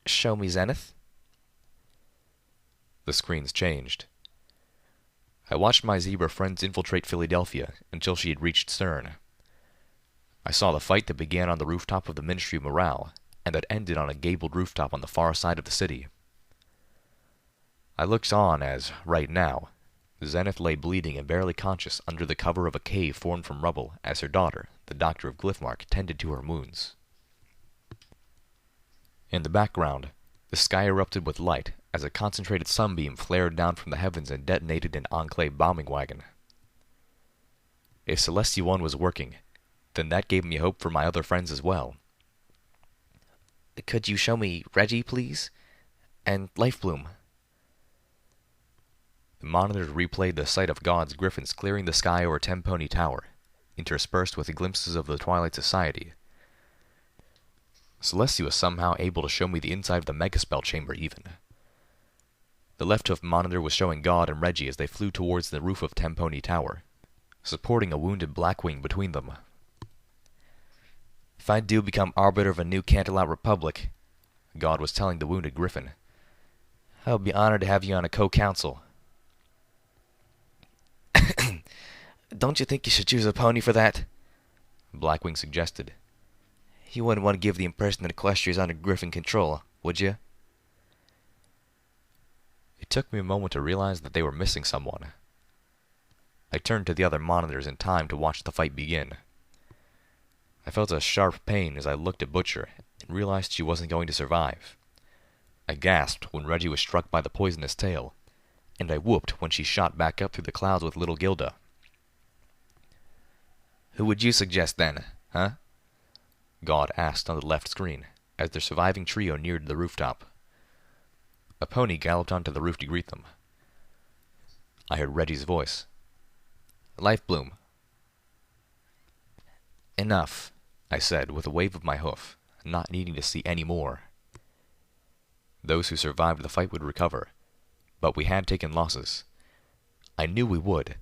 S2: Show me Zenith?
S1: The screens changed. I watched my zebra friends infiltrate Philadelphia until she had reached Stern. I saw the fight that began on the rooftop of the Ministry of Morale, and that ended on a gabled rooftop on the far side of the city. I looked on as, right now, Zenith lay bleeding and barely conscious under the cover of a cave formed from rubble as her daughter, the Doctor of Glyphmark, tended to her wounds. In the background, the sky erupted with light as a concentrated sunbeam flared down from the heavens and detonated an Enclave bombing wagon. If Celestia 1 was working, then that gave me hope for my other friends as well.
S2: Could you show me Reggie, please? And Lifebloom?
S1: The monitors replayed the sight of God's griffins clearing the sky over Tempony Tower, interspersed with glimpses of the Twilight Society. Celestia was somehow able to show me the inside of the Megaspell chamber even, The left hoof monitor was showing God and Reggie as they flew towards the roof of Temponi Tower, supporting a wounded Blackwing between them.
S2: If I do become arbiter of a new Canterlot Republic, God was telling the wounded Griffin, I would be honored to have you on a co-council. Don't you think you should choose a pony for that? Blackwing suggested. You wouldn't want to give the impression that Equestria is under Griffin control, would you?
S1: It took me a moment to realize that they were missing someone. I turned to the other monitors in time to watch the fight begin. I felt a sharp pain as I looked at Butcher and realized she wasn't going to survive. I gasped when Reggie was struck by the poisonous tail, and I whooped when she shot back up through the clouds with little Gilda.
S2: Who would you suggest then, huh?
S1: God asked on the left screen as their surviving trio neared the rooftop. A pony galloped onto the roof to greet them. I heard Reggie's voice.
S2: Lifebloom.
S1: Enough, I said with a wave of my hoof, not needing to see any more. Those who survived the fight would recover, but we had taken losses. I knew we would,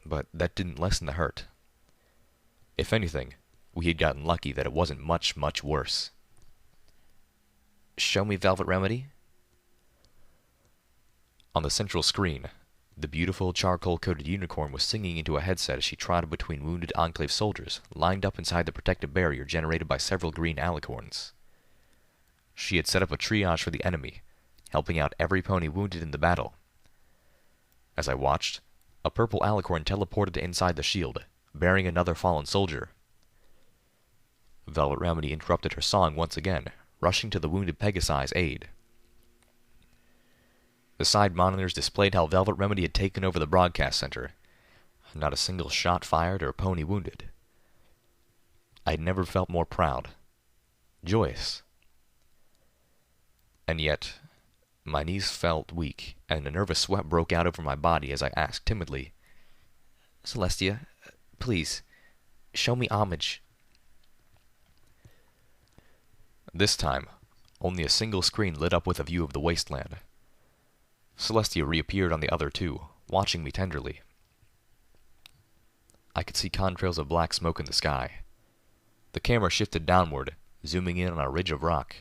S1: but that didn't lessen the hurt. If anything, we had gotten lucky that it wasn't much, much worse.
S2: Show me Velvet Remedy?
S1: On the central screen, the beautiful charcoal-coated unicorn was singing into a headset as she trotted between wounded Enclave soldiers lined up inside the protective barrier generated by several green alicorns. She had set up a triage for the enemy, helping out every pony wounded in the battle. As I watched, a purple alicorn teleported to inside the shield, bearing another fallen soldier. Velvet Remedy interrupted her song once again, rushing to the wounded Pegasi's aid. The side monitors displayed how Velvet Remedy had taken over the broadcast center. Not a single shot fired or a pony wounded. I had never felt more proud. Joyous. And yet, my knees felt weak, and a nervous sweat broke out over my body as I asked timidly,
S2: Celestia, please, show me homage.
S1: This time, only a single screen lit up with a view of the wasteland. Celestia reappeared on the other two, watching me tenderly. I could see contrails of black smoke in the sky. The camera shifted downward, zooming in on a ridge of rock.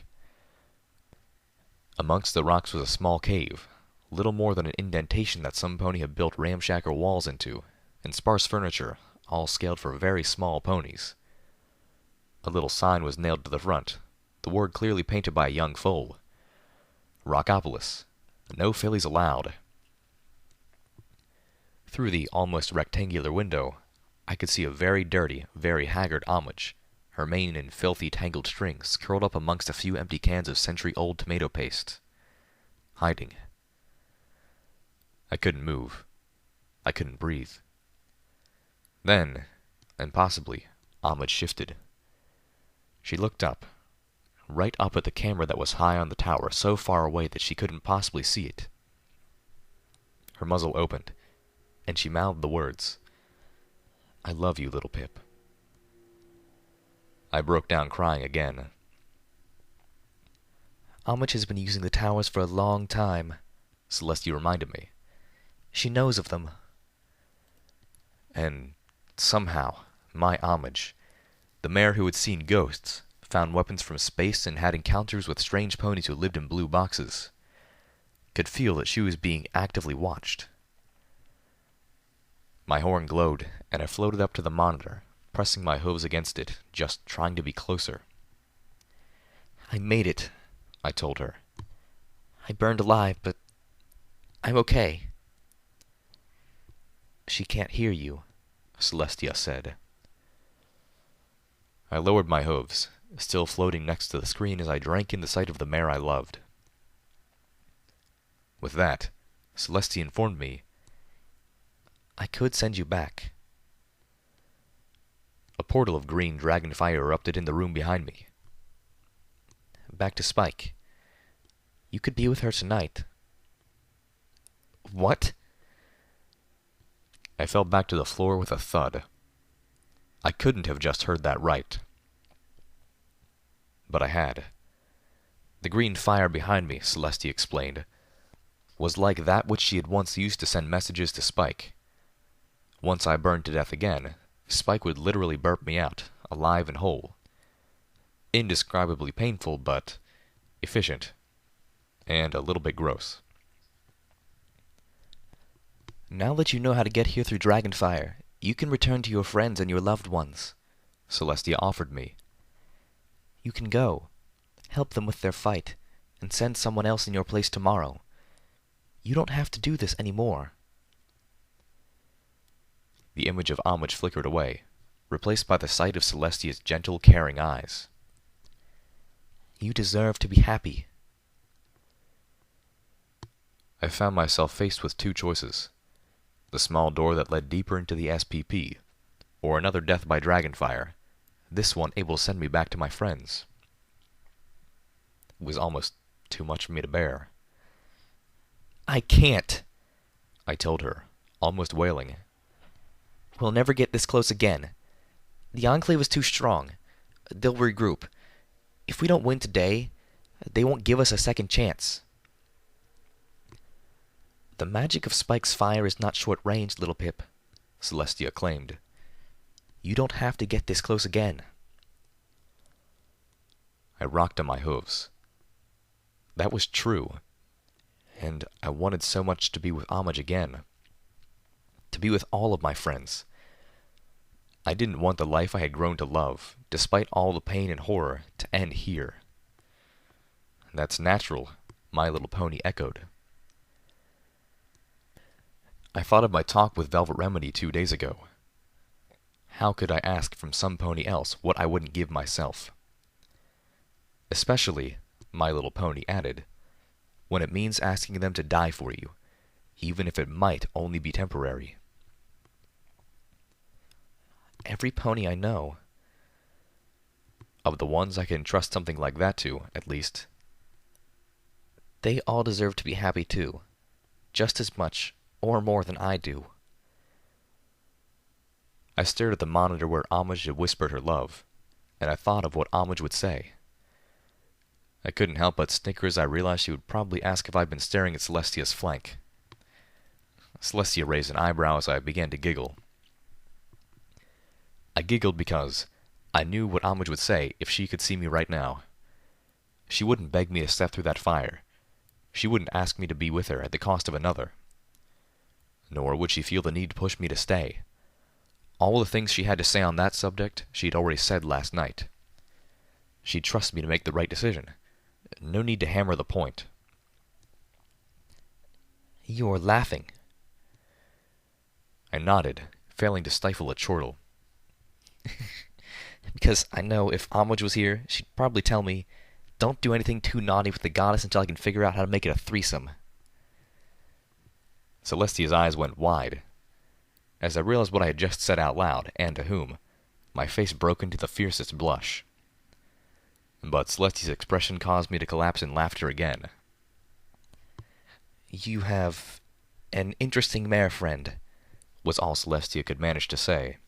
S1: Amongst the rocks was a small cave, little more than an indentation that some pony had built ramshackle walls into, and sparse furniture, all scaled for very small ponies. A little sign was nailed to the front, the word clearly painted by a young foal. Rockopolis. No fillies allowed. Through the almost rectangular window, I could see a very dirty, very haggard homage, her mane in filthy tangled strings curled up amongst a few empty cans of century-old tomato paste. Hiding. I couldn't move. I couldn't breathe. Then, and possibly, homage shifted. She looked up, right up at the camera that was high on the tower, so far away that she couldn't possibly see it. Her muzzle opened, and she mouthed the words, I love you, Littlepip. I broke down crying again.
S2: Homage has been using the towers for a long time,
S1: Celestia reminded me.
S2: She knows of them.
S1: And somehow, my homage, the mare who had seen ghosts, found weapons from space and had encounters with strange ponies who lived in blue boxes, could feel that she was being actively watched. My horn glowed, and I floated up to the monitor, pressing my hooves against it, just trying to be closer.
S2: I made it,
S1: I told her.
S2: I burned alive, but I'm okay.
S1: She can't hear you, Celestia said. I lowered my hooves, still floating next to the screen as I drank in the sight of the mare I loved. With that, Celestia informed me,
S2: I could send you back.
S1: A portal of green dragon fire erupted in the room behind me.
S2: Back to Spike. You could be with her tonight. What?
S1: I fell back to the floor with a thud. I couldn't have just heard that right. But I had. The green fire behind me, Celestia explained, was like that which she had once used to send messages to Spike. Once I burned to death again, Spike would literally burp me out, alive and whole. Indescribably painful, but efficient, and a little bit gross.
S2: Now that you know how to get here through Dragonfire, you can return to your friends and your loved ones,
S1: Celestia offered me.
S2: You can go, help them with their fight, and send someone else in your place tomorrow. You don't have to do this anymore.
S1: The image of Homage flickered away, replaced by the sight of Celestia's gentle, caring eyes.
S2: You deserve to be happy.
S1: I found myself faced with two choices. The small door that led deeper into the SPP, or another death by Dragonfire, this one able to send me back to my friends. It was almost too much for me to bear.
S2: I can't,
S1: I told her, almost wailing.
S2: We'll never get this close again. The Enclave is too strong. They'll regroup. If we don't win today, they won't give us a second chance. The magic of Spike's fire is not short-range, Littlepip,
S1: Celestia claimed.
S2: You don't have to get this close again.
S1: I rocked on my hooves. That was true, and I wanted so much to be with Homage again. To be with all of my friends. I didn't want the life I had grown to love, despite all the pain and horror, to end here. That's natural, My Little Pony echoed. I thought of my talk with Velvet Remedy 2 days ago. How could I ask from some pony else what I wouldn't give myself? Especially, My Little Pony added, when it means asking them to die for you, even if it might only be temporary.
S2: Every pony I know.
S1: Of the ones I can trust something like that to, at least.
S2: They all deserve to be happy too, just as much or more than I do.
S1: I stared at the monitor where Homage had whispered her love, and I thought of what Homage would say. I couldn't help but snicker as I realized she would probably ask if I'd been staring at Celestia's flank. Celestia raised an eyebrow as I began to giggle. I giggled because I knew what Homage would say if she could see me right now. She wouldn't beg me to step through that fire. She wouldn't ask me to be with her at the cost of another. Nor would she feel the need to push me to stay. All the things she had to say on that subject she'd already said last night. She'd trust me to make the right decision. No need to hammer the point.
S2: You're laughing.
S1: I nodded, failing to stifle a chortle.
S2: Because I know if Homage was here, she'd probably tell me, don't do anything too naughty with the goddess until I can figure out how to make it a threesome.
S1: Celestia's eyes went wide. As I realized what I had just said out loud, and to whom, my face broke into the fiercest blush. But Celestia's expression caused me to collapse in laughter again.
S2: You have an interesting mare friend,
S1: was all Celestia could manage to say.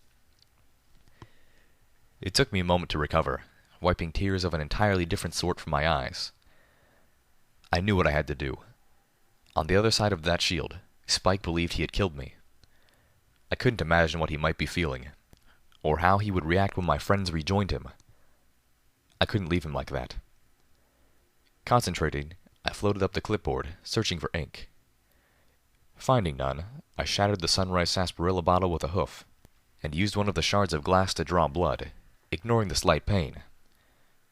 S1: It took me a moment to recover, wiping tears of an entirely different sort from my eyes. I knew what I had to do. On the other side of that shield, Spike believed he had killed me. I couldn't imagine what he might be feeling, or how he would react when my friends rejoined him. I couldn't leave him like that. Concentrating, I floated up the clipboard, searching for ink. Finding none, I shattered the Sunrise sarsaparilla bottle with a hoof, and used one of the shards of glass to draw blood, ignoring the slight pain.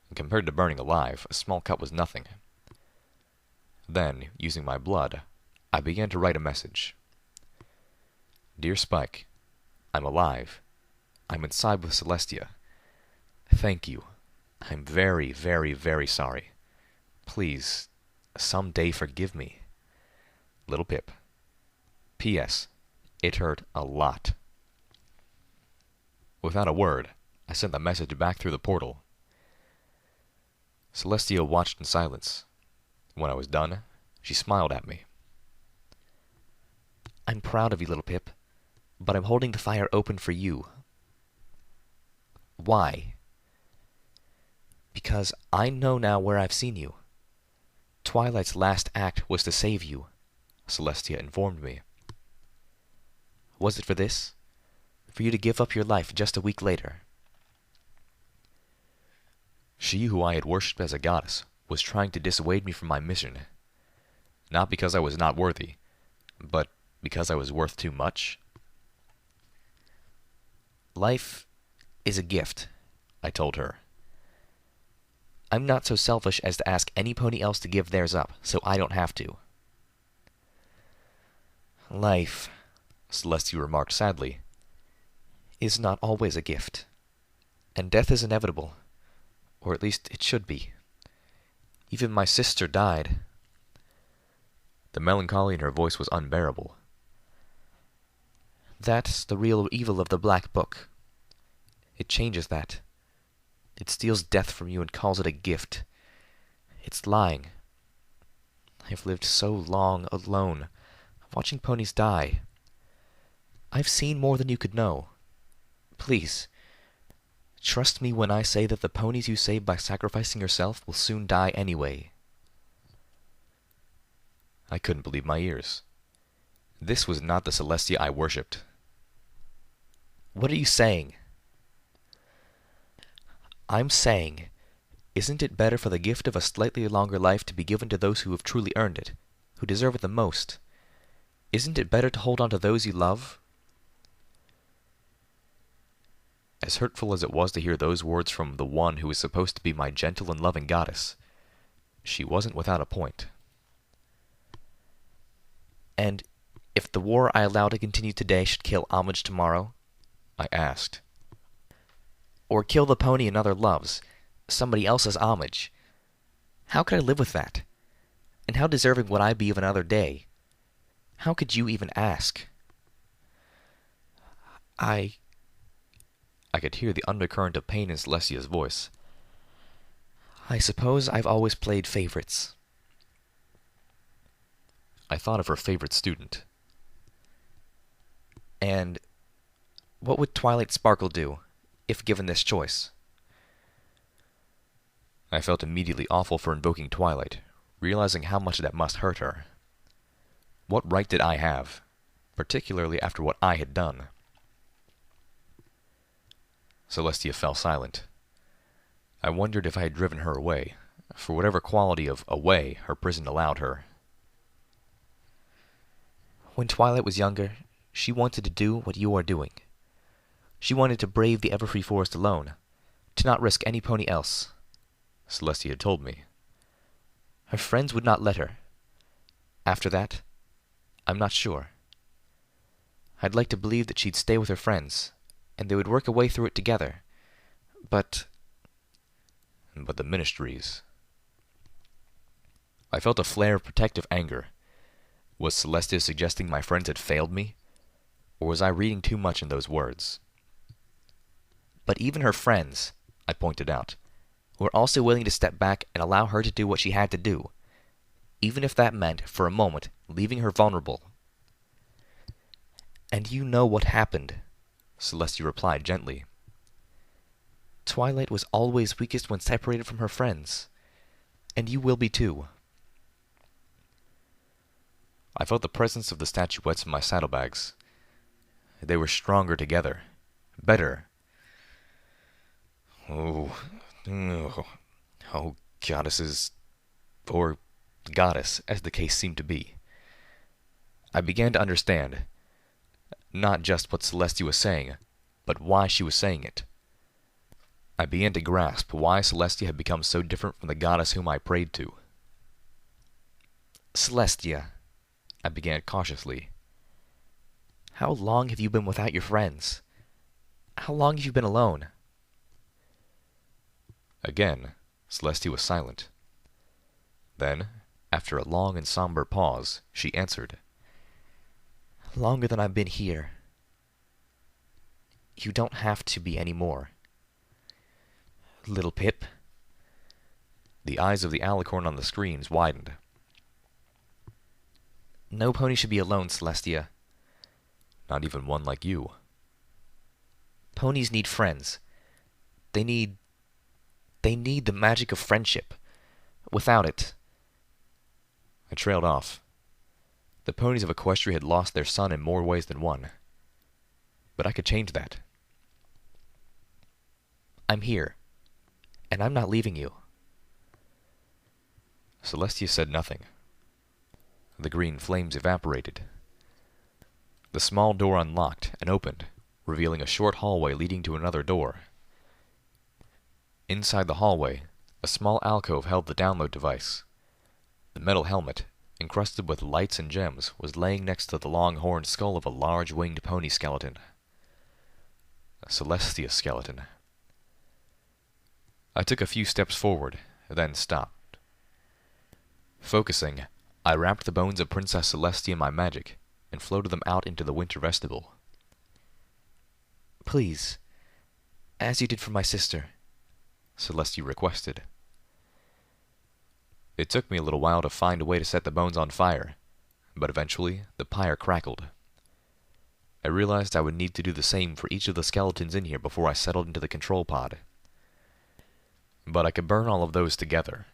S1: And compared to burning alive, a small cut was nothing. Then, using my blood, I began to write a message. Dear Spike, I'm alive. I'm inside with Celestia. Thank you. I'm very, very, very sorry. Please, someday forgive me. Littlepip. P.S. It hurt a lot. Without a word, I sent the message back through the portal. Celestia watched in silence. When I was done, she smiled at me.
S2: I'm proud of you, Littlepip, but I'm holding the fire open for you. Why? Because I know now where I've seen you. Twilight's last act was to save you,
S1: Celestia informed me.
S2: Was it for this? For you to give up your life just a week later?
S1: She who I had worshipped as a goddess was trying to dissuade me from my mission. Not because I was not worthy, but because I was worth too much.
S2: Life is a gift, I told her. I'm not so selfish as to ask any pony else to give theirs up, so I don't have to. Life,
S1: Celestia remarked sadly,
S2: is not always a gift, and death is inevitable, or at least it should be. Even my sister died.
S1: The melancholy in her voice was unbearable.
S2: That's the real evil of the Black Book. It changes that. It steals death from you and calls it a gift. It's lying. I've lived so long alone, watching ponies die. I've seen more than you could know. Please, trust me when I say that the ponies you saved by sacrificing yourself will soon die anyway.
S1: I couldn't believe my ears. This was not the Celestia I worshipped.
S2: What are you saying? I'm saying, isn't it better for the gift of a slightly longer life to be given to those who have truly earned it, who deserve it the most? Isn't it better to hold on to those you love?
S1: As hurtful as it was to hear those words from the one who was supposed to be my gentle and loving goddess, she wasn't without a point.
S2: And if the war I allow to continue today should kill Homage tomorrow?
S1: I asked.
S2: Or kill the pony another loves, somebody else's Homage? How could I live with that? And how deserving would I be of another day? How could you even ask? I
S1: could hear the undercurrent of pain in Celestia's voice.
S2: I suppose I've always played favorites.
S1: I thought of her favorite student.
S2: And what would Twilight Sparkle do, if given this choice?
S1: I felt immediately awful for invoking Twilight, realizing how much that must hurt her. What right did I have, particularly after what I had done? Celestia fell silent. I wondered if I had driven her away, for whatever quality of away her prison allowed her.
S2: When Twilight was younger, she wanted to do what you are doing. She wanted to brave the Everfree Forest alone, to not risk any pony else.
S1: Celestia had told me.
S2: Her friends would not let her. After that, I'm not sure. I'd like to believe that she'd stay with her friends, and they would work a way through it together. But
S1: the ministries. I felt a flare of protective anger. Was Celestia suggesting my friends had failed me? Or was I reading too much in those words?
S2: But even her friends, I pointed out, were also willing to step back and allow her to do what she had to do, even if that meant, for a moment, leaving her vulnerable. And you know what happened, Celestia replied gently. Twilight was always weakest when separated from her friends, and you will be too.
S1: I felt the presence of the statuettes in my saddlebags. They were stronger together. Better. Oh, goddesses, or goddess, as the case seemed to be. I began to understand, not just what Celestia was saying, but why she was saying it. I began to grasp why Celestia had become so different from the goddess whom I prayed to.
S2: Celestia, I began cautiously. How long have you been without your friends? How long have you been alone?
S1: Again, Celestia was silent. Then, after a long and somber pause, she answered.
S2: Longer than I've been here. You don't have to be any more. Littlepip.
S1: The eyes of the alicorn on the screens widened.
S2: No pony should be alone, Celestia.
S1: Not even one like you.
S2: Ponies need friends. They need the magic of friendship. Without it...
S1: I trailed off. The ponies of Equestria had lost their son in more ways than one. But I could change that.
S2: I'm here, and I'm not leaving you.
S1: Celestia said nothing. The green flames evaporated. The small door unlocked and opened, revealing a short hallway leading to another door. Inside the hallway, a small alcove held the download device. The metal helmet, encrusted with lights and gems, was laying next to the long-horned skull of a large winged pony skeleton. A Celestia skeleton. I took a few steps forward, then stopped. Focusing, I wrapped the bones of Princess Celestia in my magic, and floated them out into the winter vestibule.
S2: Please, as you did for my sister,
S1: Celestia requested. It took me a little while to find a way to set the bones on fire, but eventually the pyre crackled. I realized I would need to do the same for each of the skeletons in here before I settled into the control pod. But I could burn all of those together.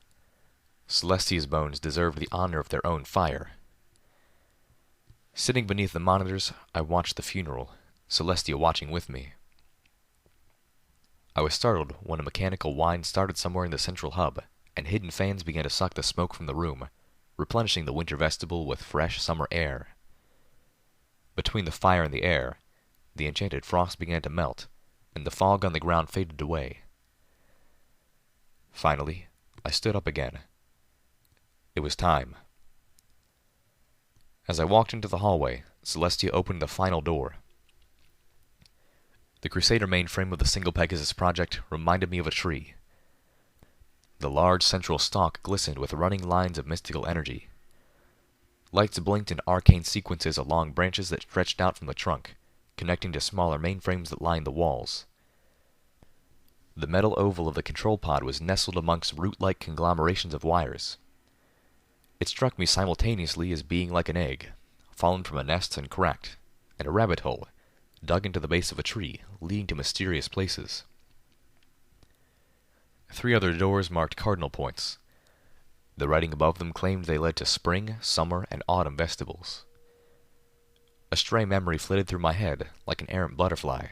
S1: Celestia's bones deserved the honor of their own fire. Sitting beneath the monitors, I watched the funeral, Celestia watching with me. I was startled when a mechanical whine started somewhere in the central hub, and hidden fans began to suck the smoke from the room, replenishing the winter vestibule with fresh summer air. Between the fire and the air, the enchanted frost began to melt, and the fog on the ground faded away. Finally, I stood up again. It was time. As I walked into the hallway, Celestia opened the final door. The Crusader mainframe of the Single Pegasus project reminded me of a tree. The large central stalk glistened with running lines of mystical energy. Lights blinked in arcane sequences along branches that stretched out from the trunk, connecting to smaller mainframes that lined the walls. The metal oval of the control pod was nestled amongst root-like conglomerations of wires. It struck me simultaneously as being like an egg, fallen from a nest and cracked, and a rabbit hole, dug into the base of a tree, leading to mysterious places. 3 other doors marked cardinal points. The writing above them claimed they led to spring, summer, and autumn vestibules. A stray memory flitted through my head like an errant butterfly.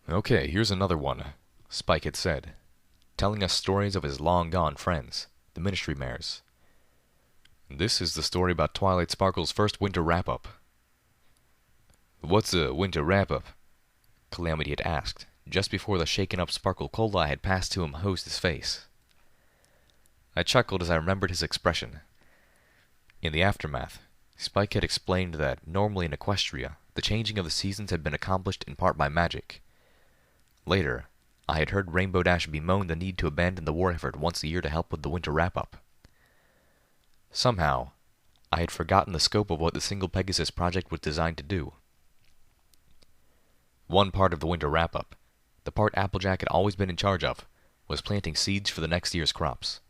S1: "Okay, here's another one," Spike had said, telling us stories of his long-gone friends, the Ministry Mares. "This is the story about Twilight Sparkle's first winter wrap-up." "What's a winter wrap-up?" Calamity had asked, just before the shaken-up Sparkle Cola had passed to him hosed his face. I chuckled as I remembered his expression. In the aftermath, Spike had explained that normally in Equestria, the changing of the seasons had been accomplished in part by magic. Later, I had heard Rainbow Dash bemoan the need to abandon the war effort once a year to help with the winter wrap-up. Somehow, I had forgotten the scope of what the Single Pegasus project was designed to do. One part of the winter wrap-up, the part Applejack had always been in charge of, was planting seeds for the next year's crops.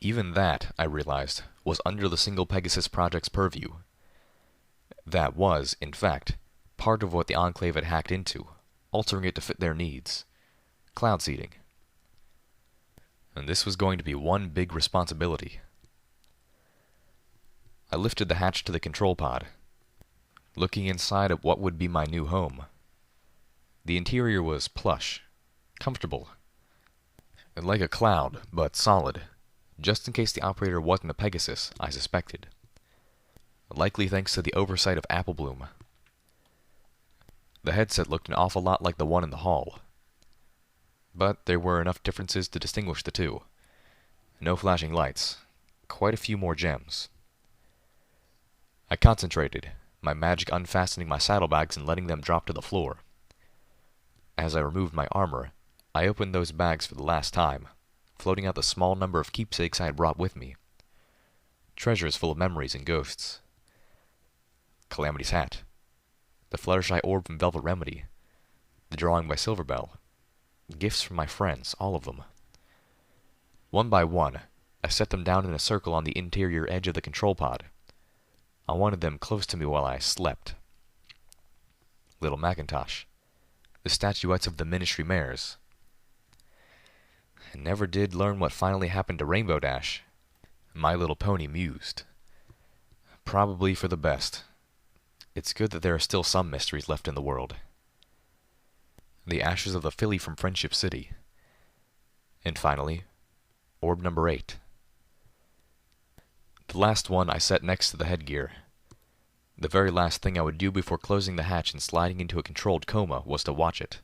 S1: Even that, I realized, was under the Single Pegasus project's purview. That was, in fact, part of what the Enclave had hacked into, altering it to fit their needs. Cloud seeding. And this was going to be one big responsibility. I lifted the hatch to the control pod, looking inside at what would be my new home. The interior was plush, comfortable, and like a cloud, but solid, just in case the operator wasn't a Pegasus, I suspected. Likely thanks to the oversight of Applebloom. The headset looked an awful lot like the one in the hall. But there were enough differences to distinguish the two. No flashing lights. Quite a few more gems. I concentrated, my magic unfastening my saddlebags and letting them drop to the floor. As I removed my armor, I opened those bags for the last time, floating out the small number of keepsakes I had brought with me. Treasures full of memories and ghosts. Calamity's hat. The Fluttershy orb from Velvet Remedy. The drawing by Silverbell. Gifts from my friends, all of them. One by one, I set them down in a circle on the interior edge of the control pod. I wanted them close to me while I slept. Little Macintosh. The statuettes of the Ministry Mares. I never did learn what finally happened to Rainbow Dash. My Little Pony mused. Probably for the best. It's good that there are still some mysteries left in the world. The ashes of the filly from Friendship City. And finally, orb number 8. The last one I set next to the headgear. The very last thing I would do before closing the hatch and sliding into a controlled coma was to watch it.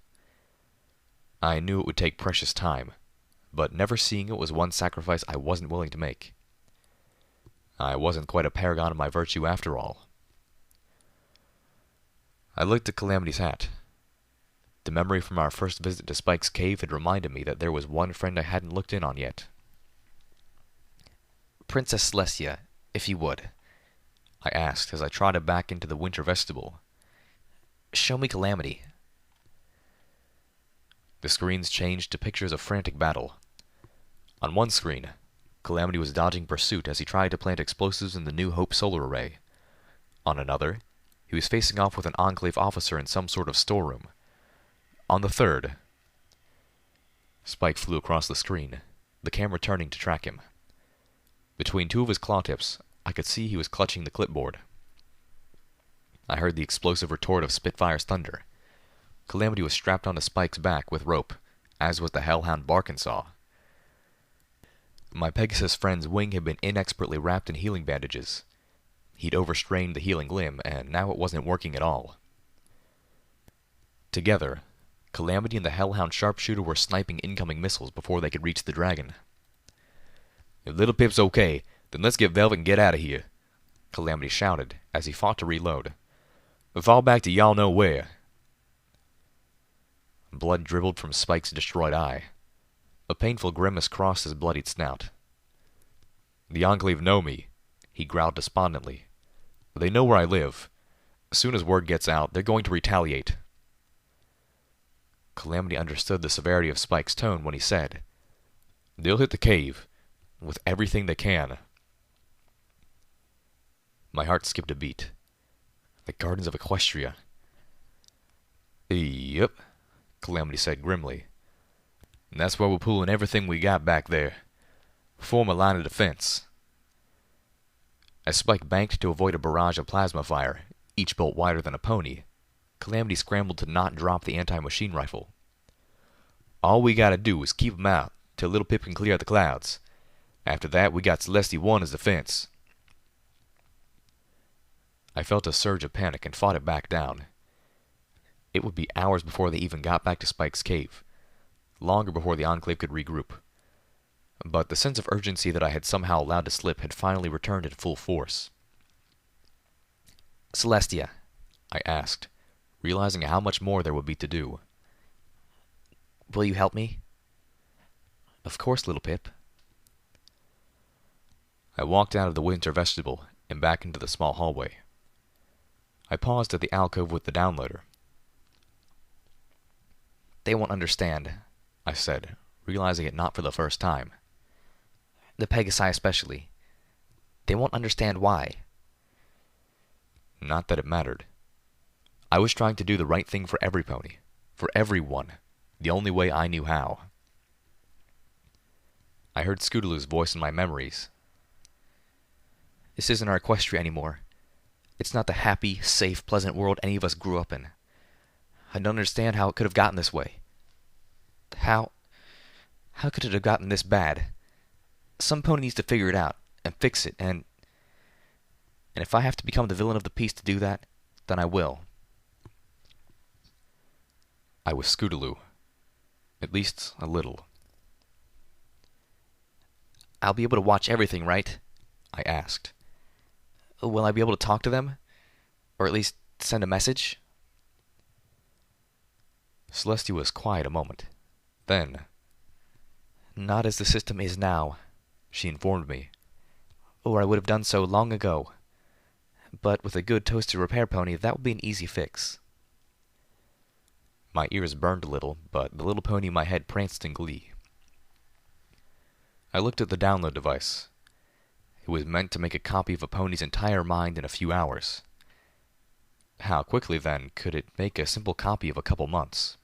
S1: I knew it would take precious time, but never seeing it was one sacrifice I wasn't willing to make. I wasn't quite a paragon of my virtue after all. I looked at Calamity's hat. The memory from our first visit to Spike's cave had reminded me that there was one friend I hadn't looked in on yet.
S2: Princess Celestia, if you would,
S1: I asked as I trotted back into the winter vestibule.
S2: Show me Calamity.
S1: The screens changed to pictures of frantic battle. On one screen, Calamity was dodging pursuit as he tried to plant explosives in the New Hope solar array. On another, he was facing off with an Enclave officer in some sort of storeroom. On the third, Spike flew across the screen, the camera turning to track him. Between two of his claw tips, I could see he was clutching the clipboard. I heard the explosive retort of Spitfire's thunder. Calamity was strapped onto Spike's back with rope, as was the hellhound Barkinsaw. My Pegasus friend's wing had been inexpertly wrapped in healing bandages. He'd overstrained the healing limb, and now it wasn't working at all. Together, Calamity and the hellhound sharpshooter were sniping incoming missiles before they could reach the dragon. "If Littlepip's okay, then let's get Velvet and get out of here," Calamity shouted as he fought to reload. "Fall back to y'all know where." Blood dribbled from Spike's destroyed eye. A painful grimace crossed his bloodied snout. "The Enclave know me," he growled despondently. "They know where I live. As soon as word gets out, they're going to retaliate." Calamity understood the severity of Spike's tone when he said, "They'll hit the cave, with everything they can." My heart skipped a beat. The Gardens of Equestria. "Yep," Calamity said grimly. "And that's why we're pulling everything we got back there. Form a line of defense." As Spike banked to avoid a barrage of plasma fire, each bolt wider than a pony, Calamity scrambled to not drop the anti-machine rifle. "All we gotta do is keep 'em out till Littlepip can clear out the clouds. After that, we got Celestia 1 as defense." I felt a surge of panic and fought it back down. It would be hours before they even got back to Spike's cave, longer before the Enclave could regroup. But the sense of urgency that I had somehow allowed to slip had finally returned in full force.
S2: "Celestia,"
S1: I asked, realizing how much more there would be to do.
S2: "Will you help me?"
S1: "Of course, Littlepip." I walked out of the winter vestibule and back into the small hallway. I paused at the alcove with the downloader.
S2: "They won't understand,"
S1: I said, realizing it not for the first time.
S2: "The Pegasi especially. They won't understand why."
S1: Not that it mattered. I was trying to do the right thing for every pony, for everyone, the only way I knew how. I heard Scootaloo's voice in my memories.
S2: "This isn't our Equestria anymore. It's not the happy, safe, pleasant world any of us grew up in. I don't understand how it could have gotten this way. How could it have gotten this bad? Some pony needs to figure it out, and fix it, and if I have to become the villain of the piece to do that, then I will."
S1: I was Scootaloo. At least a little.
S2: "I'll be able to watch everything, right?"
S1: I asked.
S2: "Will I be able to talk to them? Or at least send a message?"
S1: Celestia was quiet a moment. Then,
S2: "Not as the system is now," she informed me. "Or I would have done so long ago. But with a good toasted repair pony, that would be an easy fix."
S1: My ears burned a little, but the little pony in my head pranced in glee. I looked at the download device. It was meant to make a copy of a pony's entire mind in a few hours. How quickly, then, could it make a simple copy of a couple months?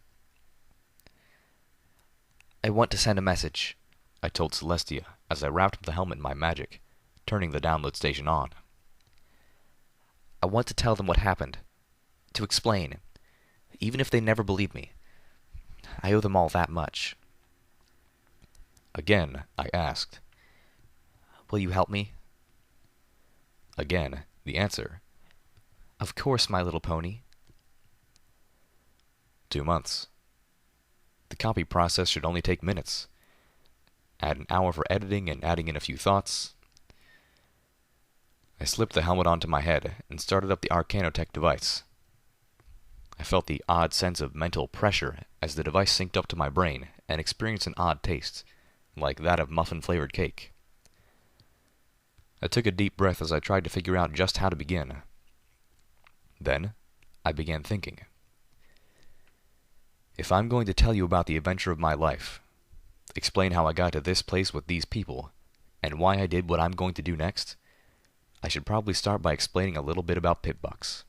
S2: "I want to send a message,"
S1: I told Celestia as I wrapped up the helmet in my magic, turning the download station on.
S2: I want to tell them what happened. To explain. Even if they never believe me. I owe them all that much.
S1: Again, I asked.
S2: Will you help me?
S1: Again, the answer.
S2: Of course, my little pony.
S1: 2 months. The copy process should only take minutes. Add an hour for editing and adding in a few thoughts. I slipped the helmet onto my head and started up the Arcanotech device. I felt the odd sense of mental pressure as the device synced up to my brain and experienced an odd taste, like that of muffin-flavored cake. I took a deep breath as I tried to figure out just how to begin. Then, I began thinking. If I'm going to tell you about the adventure of my life, explain how I got to this place with these people, and why I did what I'm going to do next, I should probably start by explaining a little bit about pip bucks.